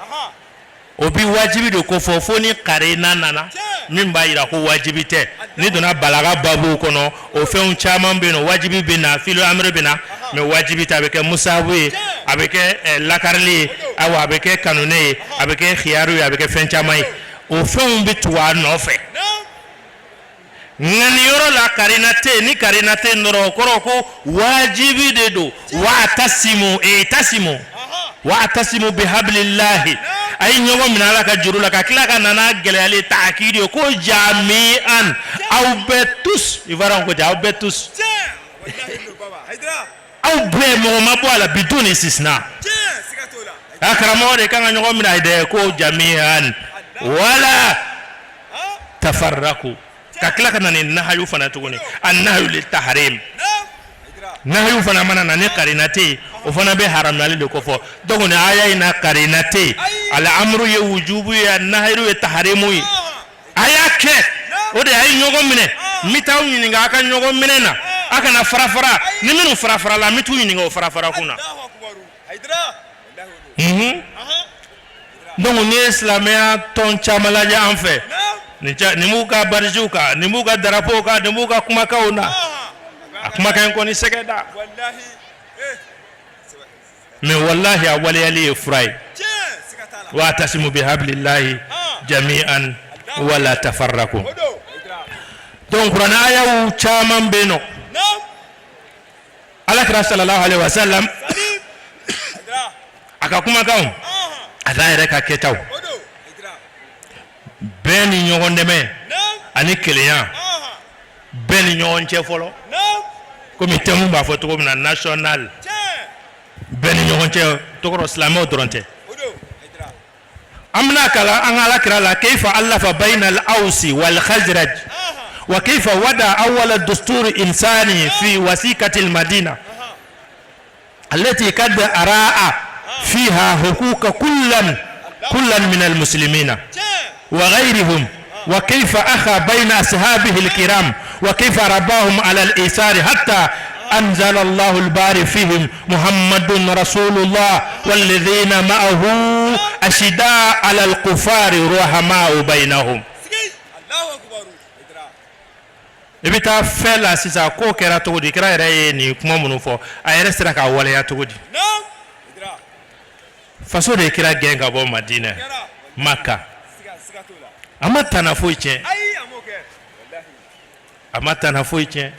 o bi wajibi de ko fɔ fo ni karina nana min b'a yira ko wajibi tɛ ni donna balaga babu kɔnɔ o fɛnw caman bɛ yen wajibi bɛ na filo amri bɛ na mais wajibi tɛ a bɛ kɛ musabu ye a bɛ kɛ lakarili ye awa a bɛ kɛ kanune ye a bɛ kɛ khiyaru ye a bɛ kɛ fɛn caman ye o fɛnw bɛ tugu a nɔfɛ ngani yoro la karinate ni karinate noro koroko wajibi dedo wa tasimu bihablillahi ay nyogo minala ka jurula ka klaka nana gelale ta'kidi ko jami'an aw betus ivaran ko jaw betus aw be mo mabwala biduni istisna akramo de kan nyogo mina de ko jami'an wala tafarraku ka klaka nana nahyu fana tuguni annahyu litahrim nahyu fana mana nane karinate o fana be haram nali de ko fo donc ne aya ina karinate al amru ya wujubu ya nahyu ya tahrimu aya ke o de ay nyogo mine mitaw nyini nga aka nyogo mine na aka na farafara ni minu farafara la mitu nyini nga farafara kuna donc ni islamia ton chamala ja anfe ni muka barjuka ni muka darapoka ni muka kumakauna akumaka yanko ni segeda wallahi mais wallahi awali ali ifrai wa tasimu bihablillahi jami'an wala tafarraku donc qur'ana aya chaman beno ala sallallahu alaihi wasallam akakuma kaum adaire ka ketaw ben nyogonde me ani client ben nyon chefolo comité mba foto ko na national ben nyogonche tokoro islamo doronte amna kala an ala kirala kayfa allafa bayna al-ausi wal khazraj wa kayfa wada awwal ad-dustur insani fi wasiqati al-madina التي قد أراء فيها حقوق كل من المسلمين وغيرهم وكيف أخى بين أصحابه الكرام وكيف رباهم على الإيثار حتى أنزل الله الباري فيهم محمد رسول الله والذين معه أشداء على الكفار رحماء بينهم ibita fela sisa ko kera togodi kera ere ni kuma munu fo ayere sira ka wale ya togodi faso de kira genga bo Madina Makka amata na foiche amata na foiche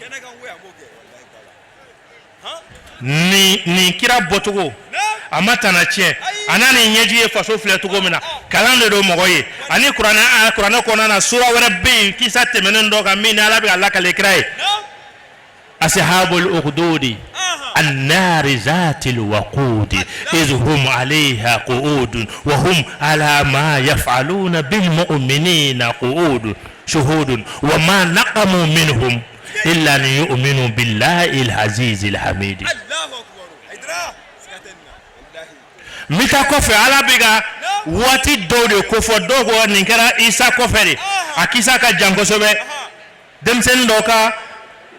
ni kira botogo amata na che anani nyeji faso fle togo mina kalande do mogoye ani qur'ana ko nana sura rabbi kisa temenen do ka min ala bi Allah kale kray ashabul ukhdudi النار ذات الوقود إذ هم عليها قعود وهم على ما يفعلون بالمؤمنين قعود شهود وما نقموا منهم إلا أن يؤمنوا بالله العزيز الحميد متى كفر على بيجا واتي دودو كفر دوغو نكرا إيسا كفري أكيسا كجانكو سبب دمسن دوكا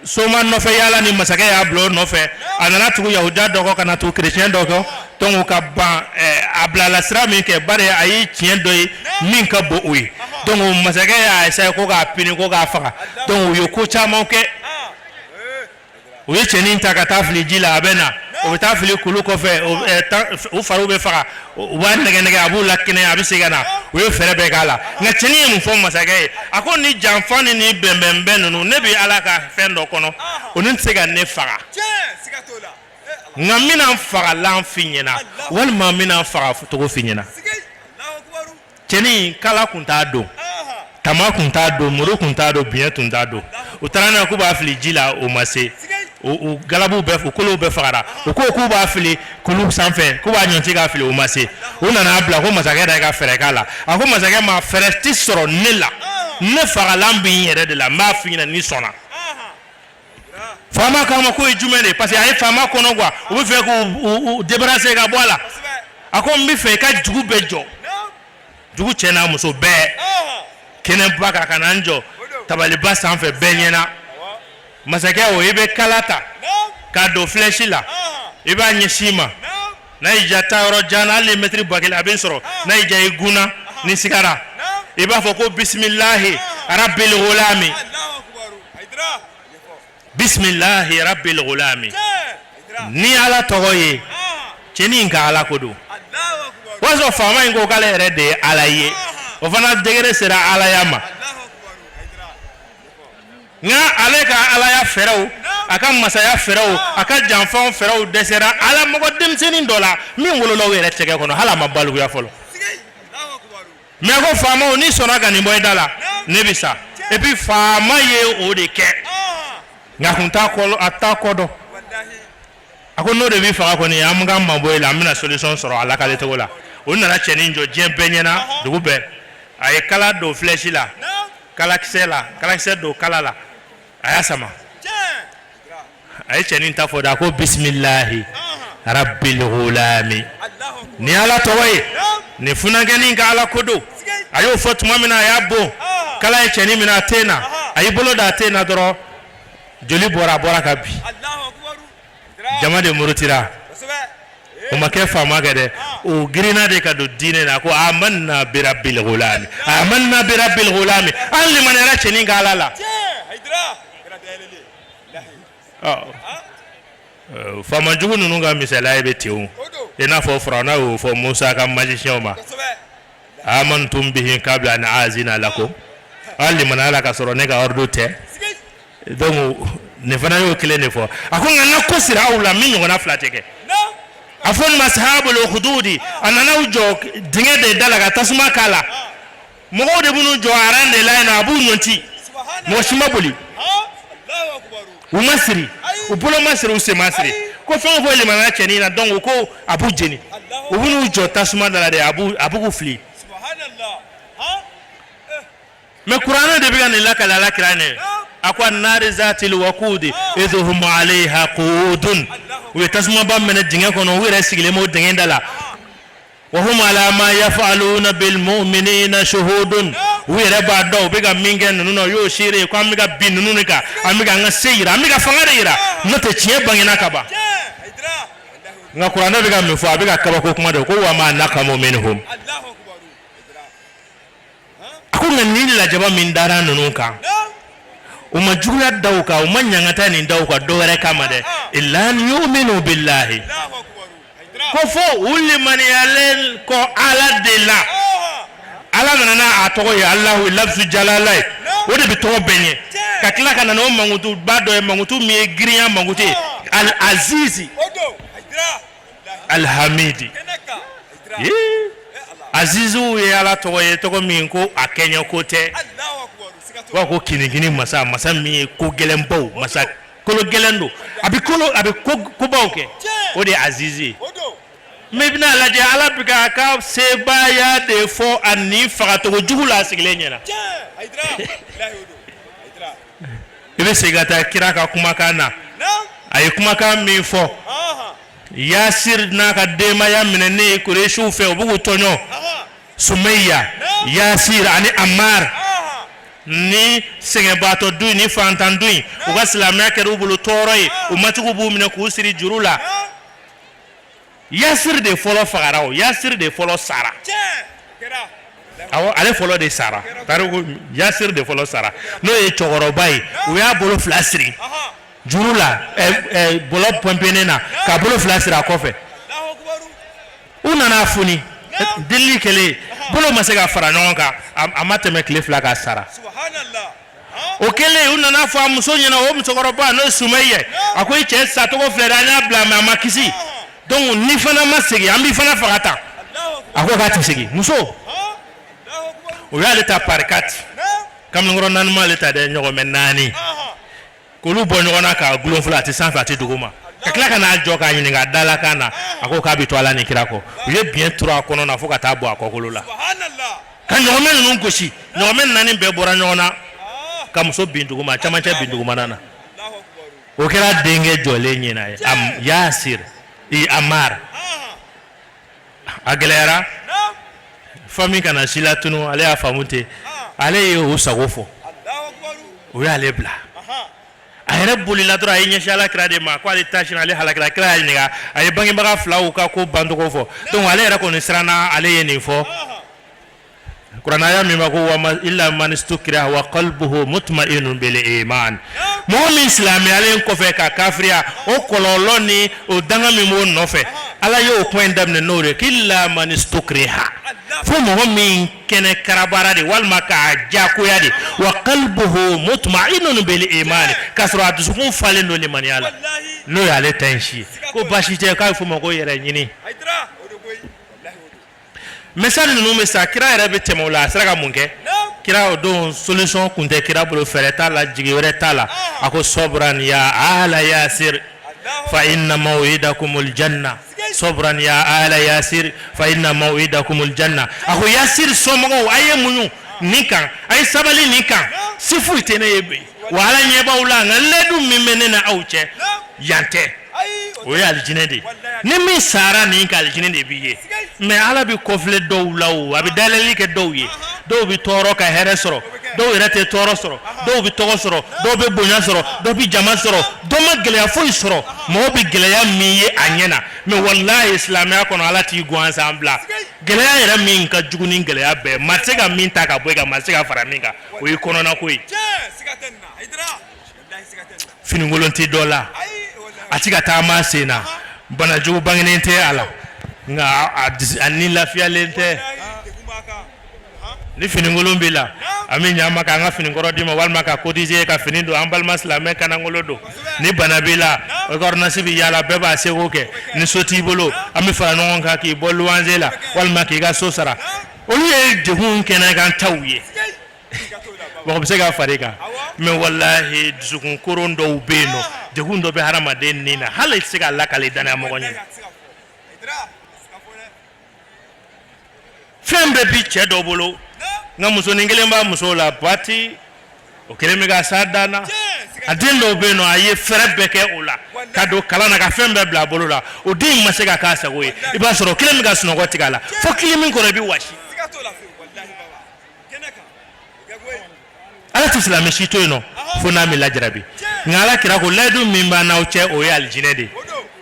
soma no fe yala ni masake ya blo no fe anana tu yahuda doko kana tu chrétien doko tongu ka ban abla la sra mi ke bare ayi tien doyi min ka bo wi tongu masake ya sai ko ga pini ko ga faka tongu yo ko chama ke o cheni ntakata fili jila abena o ta fili kulu ko fe o faru be faka o wa nege abu lakine abisigana o yo fere be gala nga cheni mu fo masake akon ni jamfani ni bembembe no ne bi alaka fendo kono onin sega ne faka nga mina faka lan finyena wal ma mina faka to go finyena cheni kala kunta do tama kunta do muru kunta do bien tunta do o tarana ko ba fili jila o mase o galabu be o kolo be fara o ko ku ba fili kulu sanfɛ ko ba nyonti ga fili o mase o nana abla ko masakɛ da ga fɛrɛ kala a ko masakɛ ma fɛrɛ ti sɔrɔ ne la ne fara lambi yɛrɛ de la ma fina ni sɔnna fama kama ko jume de parce que ay fama kono gwa o be fɛ ko débarrasser ga bola a ko mbi fɛ ka jugu be jɔ jugu cɛna muso bɛɛ kene baka kananjo tabali ba sanfɛ bɛɛ ɲɛna masakɛ o ibe kalata ka do fleshi la iba nyeshima na ijata yɔrɔ jana ali metri bakil abin sɔrɔ na ija iguna ni sigara iba fɔ ko bismillahi rabbil ghulami bismillahi rabbil ghulami ni ala tɔgɔ ye cɛni ka ala ko do waso fama in ko k'ale yɛrɛ de ye ala ye o fana degere sera ala ya ma nga aleka ala ya feraw aka masaya feraw aka janfan feraw desera ala mogo demseni dola min wololo were tege kono hala mabalu ya folo me ko fama oni sona ga ni boy dala nebisa et puis fama ye o de ke nga kunta ko atakodo ako no de bi fa ko ni am ga mamboy la amina solution soro ala kale to la onna na cheni njo jen benyana dugube ay kala do flesh la kala kise do kala la aya sama ay cheni ta foda ko bismillah rabbil gulami ni ala tawai ni funangeni ga ala kodo ayo fotuma mina ya bo kala cheni mina tena ay bolo da tena doro joli bora ka bi jama de murutira o make fama ga de o girina de ka do dine na ko amanna bi rabbil gulami alli man era cheni ga ala la fama jugu nunu ga misala ibe tewu ina fo frana o fo Musa ka magicien ma amantum bihi qabla an azina lakum alli man ala ka soro ne ga ordo te donc ne fana yo kile ne fo akon na ko sira awla min ngona flateke afon mashabul hududi anana ujo dinge de dalaga tasuma kala mo de bunu jo arande la na abu nyonti mo shimabuli umasri upulo masri usemasri ko fon fo le mana cheni na donc ko abu jeni ubunu ujo tasuma dala de abu ko fli subhanallah me qur'ana de biga ni la kala la kirane akwa nari zatil waqudi idhum alaiha qudun we tasma bam men dinga kono we resigile mo dinga dala wa hum ala ma yaf'aluna bil mu'minina shuhudun we reba do biga mingen nuno yo shire ko amiga binunu ka amiga nga seira amiga fangare ira note chie bangina kaba nga qur'ana biga me fo abiga kaba ko kuma do ko wa ma nakamu minhum Allahu akbar akuna nilla jaba min dara nunu ka uma jugla dauka uma nyangata ni dauka dore kama de illa yu'minu billahi ko fo ulli man yalel ko ala de la ala nana atoko ya allah lafzu jalalai wode bi to benye kakla kana no mangutu bado e mangutu mi griya manguti al azizi al hamidi azizu ya ala to ye to mi ko akenya kote wa ko kinigini masa mi ko gelembo masa kolo gelendo abi ko bawke odi azizi mebina la je ala bika ka seba ya de fo ani fagato jugula siglenyana ibe segata kiraka kuma kana ay kuma ka mi fo yasir na ka dema ya minene kure shufe obugu tonyo sumayya yasir ani ammar ni senge bato du ni fantandu o ga islamya ke rubulu toroy o matugo bu mina ku siri jurula yasir de folo farao yasir de folo sara awo ale folo de sara tarugo yasir de folo sara no e chogoro bay o ya bolo flasri jurula bolo pompenena ka bolo flasri akofe una na funi dilli kele bolo masega fara nonka amate me kle flaka sara subhanallah okele una na fa musonya na o mutogoro ba no sumaye akoy che sa to ko flera na blama amakisi donc ni fana masegi ambi fana fagata ako ka tisegi muso o ya leta parkat kam ngoro nan ma leta de nyogo men nani ko lu bo nyogo na ka glon flati sans fati duguma kakla kana joka nyini nga dala kana ako ka bitu ala ni kirako ye bien trois kono na foka tabo akokolo la subhanallah kan nyomen nun koshi nyomen nani be bora nyona kamso binduguma chama cha binduguma nana Allahu akbar o kera denge jole nyina am yasir i amar aglera fami kana sila tunu ale afamute ale yo usagofo Allahu akbar o ya le bla ayre bulila dura yin shala krade ma ko ale tashin ale halakra kra ni ga ay bangi baga flaw ka ko bandu ko fo donc ale ra ko ni srana ale yeni fo qur'ana ya mi ma ko wa illa man istukra wa qalbuhu mutma'innun bil iman mu'min islami ale ko fe ka kafria o kololo ni o danga mi mo no fe ala yo point damne no re illa man istukriha fo mo min kene karabara de wal maka jakoya de wa qalbuhu mutma'innun bil iman kasra dusukun falen no limani ala no ya le tanshi ko bashi te ka fo mo ko yere nyini message no me sa kira yere be temola sara munke kira o don solution kunte kira bolo fereta la jigi were tala ako sobran ya ala yasir fa inna maw'idakumul janna sobran ya ala yasir fa inna maw'idakumul janna ako yasir somo aye munyu nikan ay sabali nikan sifu itene yebe wala nyeba ula ngaledu mimenena auche yante o ya aljinede ni mi sara ni ka aljinede biye me ala bi kofle dow law abi dalali ke dow ye dow bi toro ka here soro dow irate toro soro dow bi togo soro dow bi bonya soro dow bi jama soro do ma gele afo soro mo bi gele ya mi ye anyena me wallahi islamia kono ala ti go ensemble gele ya ira mi nka juguni gele ya be matega min ta ka boy ga matega faraminga o yi kono na koyi fini ngolonti dola atika tama sena bana jugu banginente ala nga ani lafiya lente ni fini ngolombe la ami nyama ka nga fini ngoro dima walma ka cotiser ka fini do ambal maslame kana ngolodo ni bana bila ko nasibi yala beba segoke ni soti bolo ami fara non ka ki bolu wanzela walma ki ga sosara oluye jehun kenan kan tawye bo be sega farika me wallahi dusukun korondo ubeno jehun do be harama den nina hala sega la kale dana mo gonye fembe bi chedo bolo nga muso ningele mba muso la pati o keleme ga sadana adindo beno aye ferebeke ola kado kalana ka fembe bla bolo la o din masega ka sagoye iba soro keleme ga suno gotigala fo keleme ko rebi washi ala tislame shito ino fona mi lajrabi ngala kira ko ledu mimba na uche o ya aljinede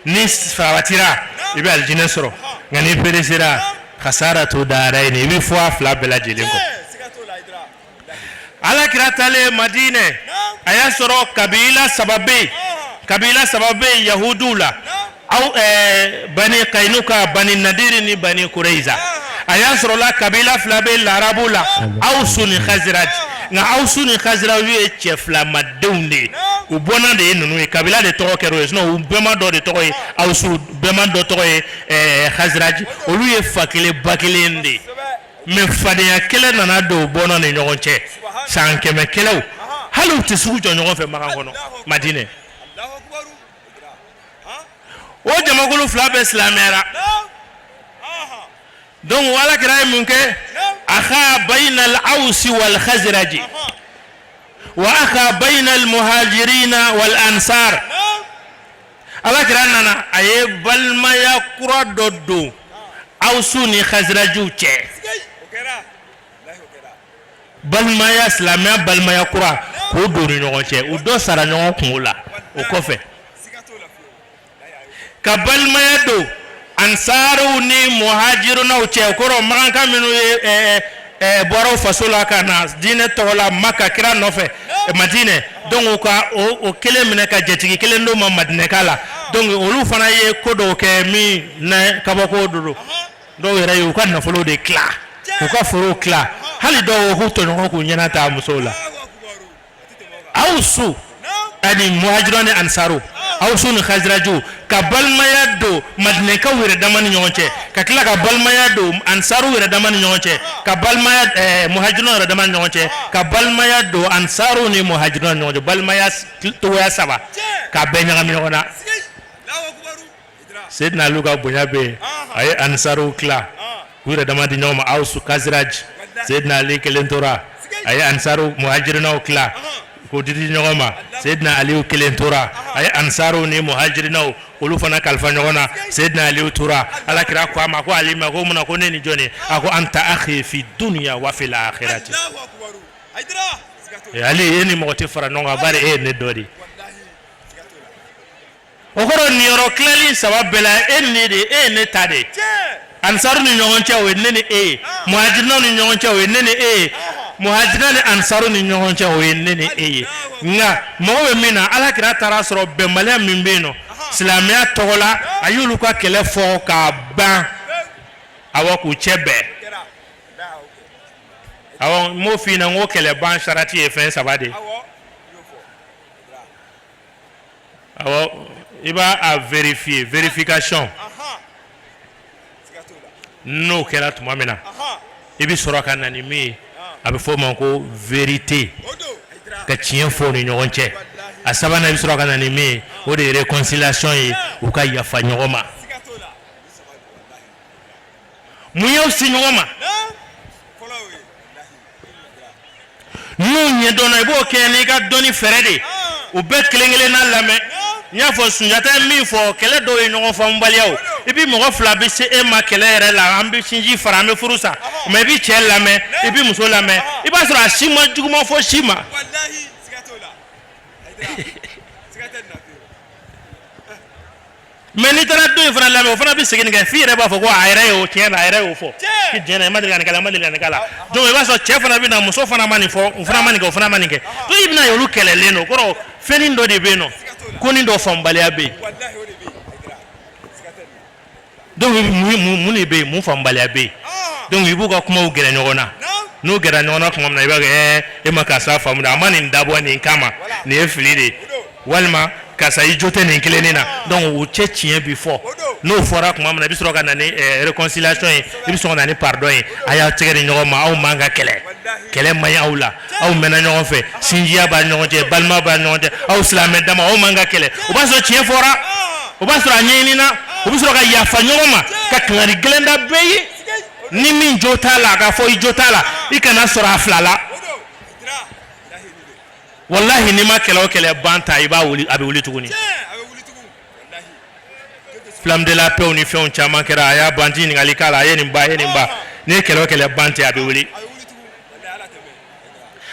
ni fawatira ibe aljine soro ngani peresira khasara to daraini bi fo afla bela jelengo ala kira tale madine aya soro kabila sababe yahudula au bani kainuka bani nadiri ni bani kuraiza aya soro la kabila flabe larabula au suni khazraj nga ausuni khazra wi chefla madunde ubona de nunu kabila de toko kero no bema do de toko ausu bema do toko khazraj oluye fakile bakilende me fade ya kele nana do bona ne nyonche sanke me kelew halu tisu jo nyonfe makangono madine o jamagulu flabe islamera donc wala kira munke akha bayna al-aws wal khazraj wa akha bayna al-muhajirin wal ansar ala kira nana aye balma ya kura doddo awsuni khazraju che balma ya islamia balma ya kura ko dori no che u do sara no kunula o kofe ka balma ya do ansaru ni muhajiruna uche koro makanka minu boro fasola kana dine tola maka kira nofe madine donc o kele mine ka jetigi kele ndo ma madine kala donc olu fana ye kodo ke mi na kabako dodo do yera yu kan na folo de kla ko ka foro kla hali do ho to no ko nyana ta musola ausu ani muhajiruna ansaru awsun khazraju ka balmayado madne ka wire damani nyonche ka kila ka balmayado ansaru wire damani nyonche ka balmayad muhajirun wire damani nyonche ka balmayado ansaru ni muhajirun nyonche balmayas to ya saba ka benya mi ngona Seydina Luka bunyabe ay ansaru kla wire damani nyoma awsu khazraj Seydina Ali kelentora ay ansaru muhajirun kla ko didi nyoma Seydina Ali kelentora ay ansaru ni muhajirina olu fana kalfa nyona Seydina Ali tura ala kira ko ma ko ali ma ko muna ko neni joni ako anta akhi fi dunya wa fil akhirati ali eni mo te fara nonga bare ne dodi okoro ni oro klali sababela eni de ne tade ansaru ni nyonche we neni muhajirina ni nyonche we neni muhajirina ni ansaru ni nyonche we neni nga mowe mina ala kira tara soro bemale mimbeno islamia togola ayulu ka kele fo ka ban awaku chebe awon mo fi na ngo kele ban sharati e fen sabade awo iba a vérifier vérification no kela tuma mina ibi soroka nani mi abi fo man ko vérité ka tien fo ni ɲɔgɔn cɛ a sabana ibi soroka nani mi o de réconciliation ye u ka yafa ɲɔgɔn ma mun y'aw si ɲɔgɔn ma n'u ɲɛ dɔnna i b'o kɛ n'i ka dɔnni fɛrɛ de u bɛɛ kelen kelen na lamɛn n y'a fɔ Sunjata ye min fɔ kɛlɛ dɔw ye ɲɔgɔn faamubaliyaw i bi mɔgɔ fila bɛ se e ma kɛlɛ yɛrɛ la an bɛ sinji fara an bɛ furu sa mais i bi cɛ lamɛn i bi muso lamɛn i b'a sɔrɔ a si ma juguman fɔ si ma mais n'i taara dɔ in fana lamɛn o fana bɛ segin kɛ f'i yɛrɛ b'a fɔ ko a yɛrɛ y'o tiɲɛ na a yɛrɛ y'o fɔ k'i tiɲɛ na i ma deli ka nin kɛ a ma deli ka nin k'a la donc i b'a sɔrɔ cɛ fana bɛ na muso fana ma nin fɔ o fana ma nin kɛ o fana ma nin kɛ donc i bɛna ye olu kɛlɛlen don kɔrɔ fɛnnin dɔ de bɛ yen nɔ ko nin dɔ faamubaliya bɛ yen donc mun de bɛ yen mun faamubaliya bɛ yen donc i b'u ka kumaw gɛrɛ ɲɔgɔn na n'u gɛrɛ ɲɔgɔn na tuma min na i b'a kɛ e ma karisa faamu a ma nin dabɔ nin kama nin ye fili de walima karisa i jo tɛ nin kelennin na donc o cɛ tiɲɛ bi fɔ n'o fɔra tuma min na i bɛ sɔrɔ ka na ni réconciliation ye i bɛ sɔrɔ ka na ni pardon ye a y'aw tɛgɛ di ɲɔgɔn ma aw man ka kɛlɛ kɛlɛ man ɲi aw la aw mɛnna ɲɔgɔn fɛ sinjiya b'a ni ɲɔgɔn cɛ balima b'a ni ɲɔgɔn cɛ aw silamɛ dama aw man ka kɛlɛ o b'a sɔrɔ tiɲɛ fɔra o b'a sɔrɔ a ɲɛɲinina o bɛ sɔrɔ ka yafa ɲɔgɔn ma ka kangari gɛlɛn da bɛɛ ye ni min jo t'a la k'a fɔ i jo t'a la i kana sɔrɔ a fila la wallahi ni ma kɛlɛ o kɛlɛ ban ta i b'a wuli a bɛ wuli tuguni flamme de la paix ni fɛnw caman kɛra a y'a ban ti ɲininkali k'a la a ye nin ba ni ye kɛlɛ o kɛlɛ ban tɛ a bɛ wuli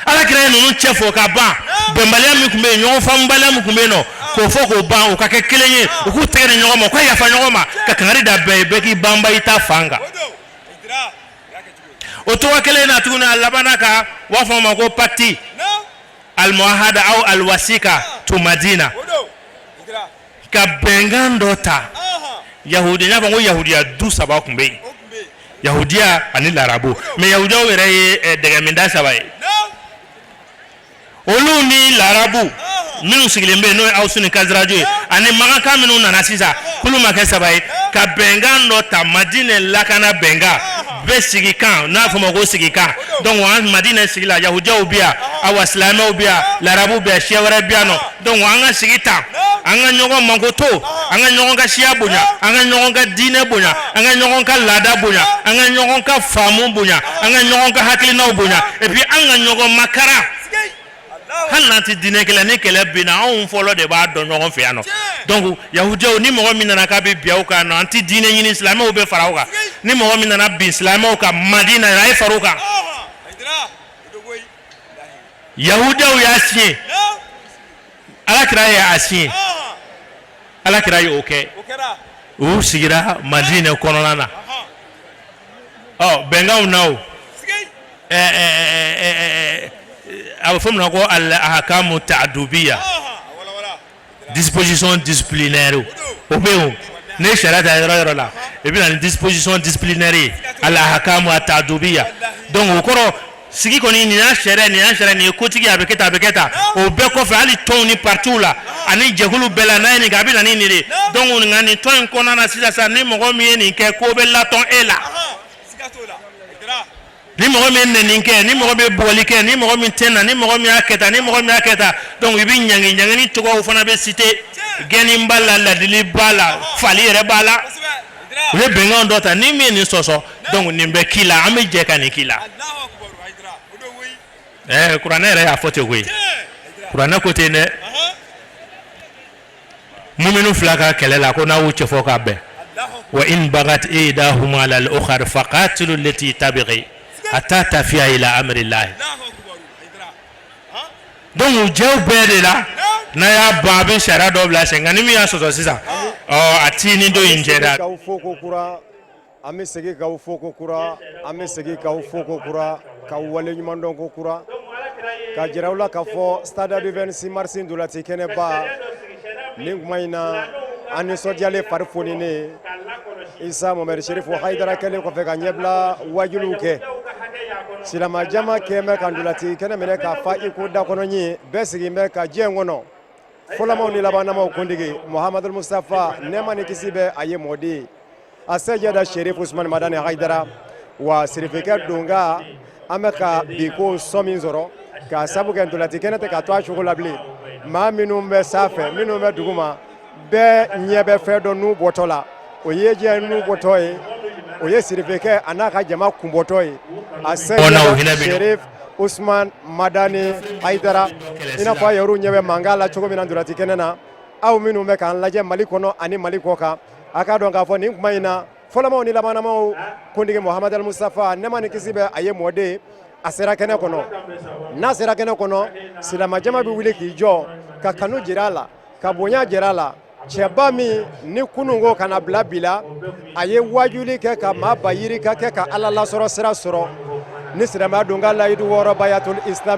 alakira ye ninnu cɛ fɔ ka ban bɛnbaliya min tun bɛ yen ɲɔgɔn faamubaliya min tun bɛ yen nɔ k'o fɔ k'o ban o ka kɛ kelen ye u k'u tɛgɛ di ɲɔgɔn ma u ka yafa ɲɔgɔn ma ka kangari da bɛɛ ye bɛɛ k'i banba i ta fan kan o tɔgɔ kelen na tuguni a labanna ka u b'a fɔ o ma ko pacte al-muahada aw al-wasika to Madina ka bɛnkan dɔ ta yahudi n'a fɔ ko yahudiya du saba tun bɛ yen yahudiya ani larabu mais yahudiyaw yɛrɛ ye dɛgɛminda saba ye olu ni larabu minnu sigilen bɛ yen n'o ye Awusu ni Kaziraju ye ani Makankan minnu nana sisan k'olu ma kɛ saba ye ka bɛnkan dɔ ta Madina lakana bɛnkan bɛɛ sigi kan n'a fɔ ma ko sigi kan donc an Madina sigi la yahudiyaw bɛ yan awa silamɛw bɛ yan larabu bɛ yan siya wɛrɛ bɛ yan nɔ donc an ka sigi tan an ka ɲɔgɔn mankoto an ka ɲɔgɔn ka siya bonya an ka ɲɔgɔn ka diinɛ bonya an ka ɲɔgɔn ka laada bonya an ka ɲɔgɔn ka faamu bonya an ka ɲɔgɔn ka hakilinaw bonya et puis an ka ɲɔgɔn makara hali n'an tɛ diinɛ kelen ni kɛlɛ bɛ na anw fɔlɔ de b'a dɔn ɲɔgɔn fɛ yan nɔ donc yahudiyaw ni mɔgɔ min nana k'a bɛ bin aw kan nɔ an tɛ diinɛ ɲini silamɛw bɛ fara aw kan ni mɔgɔ min nana bin silamɛw kan Madina a ye fara o kan yahudiyaw y'a siɲɛ alakira y'a siɲɛ alakira y'o kɛ u sigira Madina kɔnɔna na ɔ bɛnkanw na o a bɛ fɔ min na ko al-ahkamu ta'dubiya disposition disciplinaire o bɛ yen o ne ye sariya ta yɔrɔ yɔrɔ la i bɛ na ni disposition disciplinaire ye al-ahkamu ta'dubiya donc o kɔrɔ sigi kɔni nin y'a sariya nin ye kotigi a bɛ kɛ tan a bɛ kɛ tan o bɛɛ kɔfɛ hali tɔnw ni partiw la ani jɛkulu bɛɛ la n'a ye nin kɛ a bɛ na ni nin de donc nka nin tɔn in kɔnɔna na sisan ni mɔgɔ min ye nin kɛ ko bɛ latɔn e la ni mɔgɔ min ye nin kɛ ni mɔgɔ bɛ bɔli kɛ ni mɔgɔ min tɛ na ni mɔgɔ min y'a kɛ tan ni mɔgɔ min y'a kɛ tan donc i bɛ ɲangini tɔgɔw fana bɛ cité gɛnni b'a la ladili b'a la fali yɛrɛ b'a la u ye bɛnkanw dɔ ta ni min ye nin sɔsɔ donc nin bɛ k'i la an bɛ jɛ ka nin k'i la kuranɛ yɛrɛ y'a fɔ ten koyi kuranɛ ko ten dɛ muminu fila ka kɛlɛ la ko n'a y'u cɛ fɔ k'a bɛn wa in bagat ihdahuma ala al-ukhra faqatilu allati tabghi hatta tafiya ila amrillah donc jɛw bɛɛ de la n'a y'a ban a bɛ sariya dɔ bila sen nka ni min y'a sɔsɔ sisan a ti ni dɔ in jɛra an bɛ segin k'aw fo ko kura an bɛ segin k'aw fo ko kura k'aw wale ɲuman dɔn ko kura ka jira aw la k'a fɔ stade du 26 mars ndolanci kɛnɛba nin kuma in na an nisɔndiyalen fari foni ne Issa Mohamed Cherif Haidara kɛlen kɔfɛ ka ɲɛbila wajuliw kɛ silama jama kɛmɛ kan dolati kɛnɛ minɛ ka fa i ko da kɔnɔ ɲi bɛɛ sigin bɛ ka diɲɛ kɔnɔ fɔlɔmaw ni labanamaw kuntigi Mohamed Mustafa nɛɛma ni kisi bɛ a ye mɔden a sɛjɛda Cherif Ousmane Madane Haidara wa sirifikɛ donga an bɛ ka bi ko sɔn min sɔrɔ ka sabu kɛ dolati kɛnɛ tɛ ka to a cogo la bilen maa minnu bɛ sanfɛ minnu bɛ duguma bɛɛ ɲɛ bɛ fɛn dɔ n'u bɔtɔ la o ye diɲɛ n'u bɔtɔ ye o ye sirifikɛ a n'a ka jama kunbɔtɔ ye a sɛjɛda Cherif Ousmane Madane Haidara i n'a fɔ a yɛrɛw ɲɛ bɛ mankan la cogo min na dolati kɛnɛ na aw minnu bɛ k'an lajɛ Mali kɔnɔ ani Mali kɔ kan a k'a dɔn k'a fɔ nin kuma in na fɔlɔmaw ni labanamaw kuntigi Mohamed Mustafa nɛɛma ni kisi bɛ a ye mɔden a sera kɛnɛ kɔnɔ n'a sera kɛnɛ kɔnɔ silama jama bɛ wuli k'i jɔ ka kanu jira a la ka bonya jira a la cɛba min ni kunun ko kana bila bi la a ye wajuli kɛ ka maa ba yiri ka kɛ ka Ala lasɔrɔ sira sɔrɔ ni silamɛya don ka layidu wɔɔrɔ bayatul islam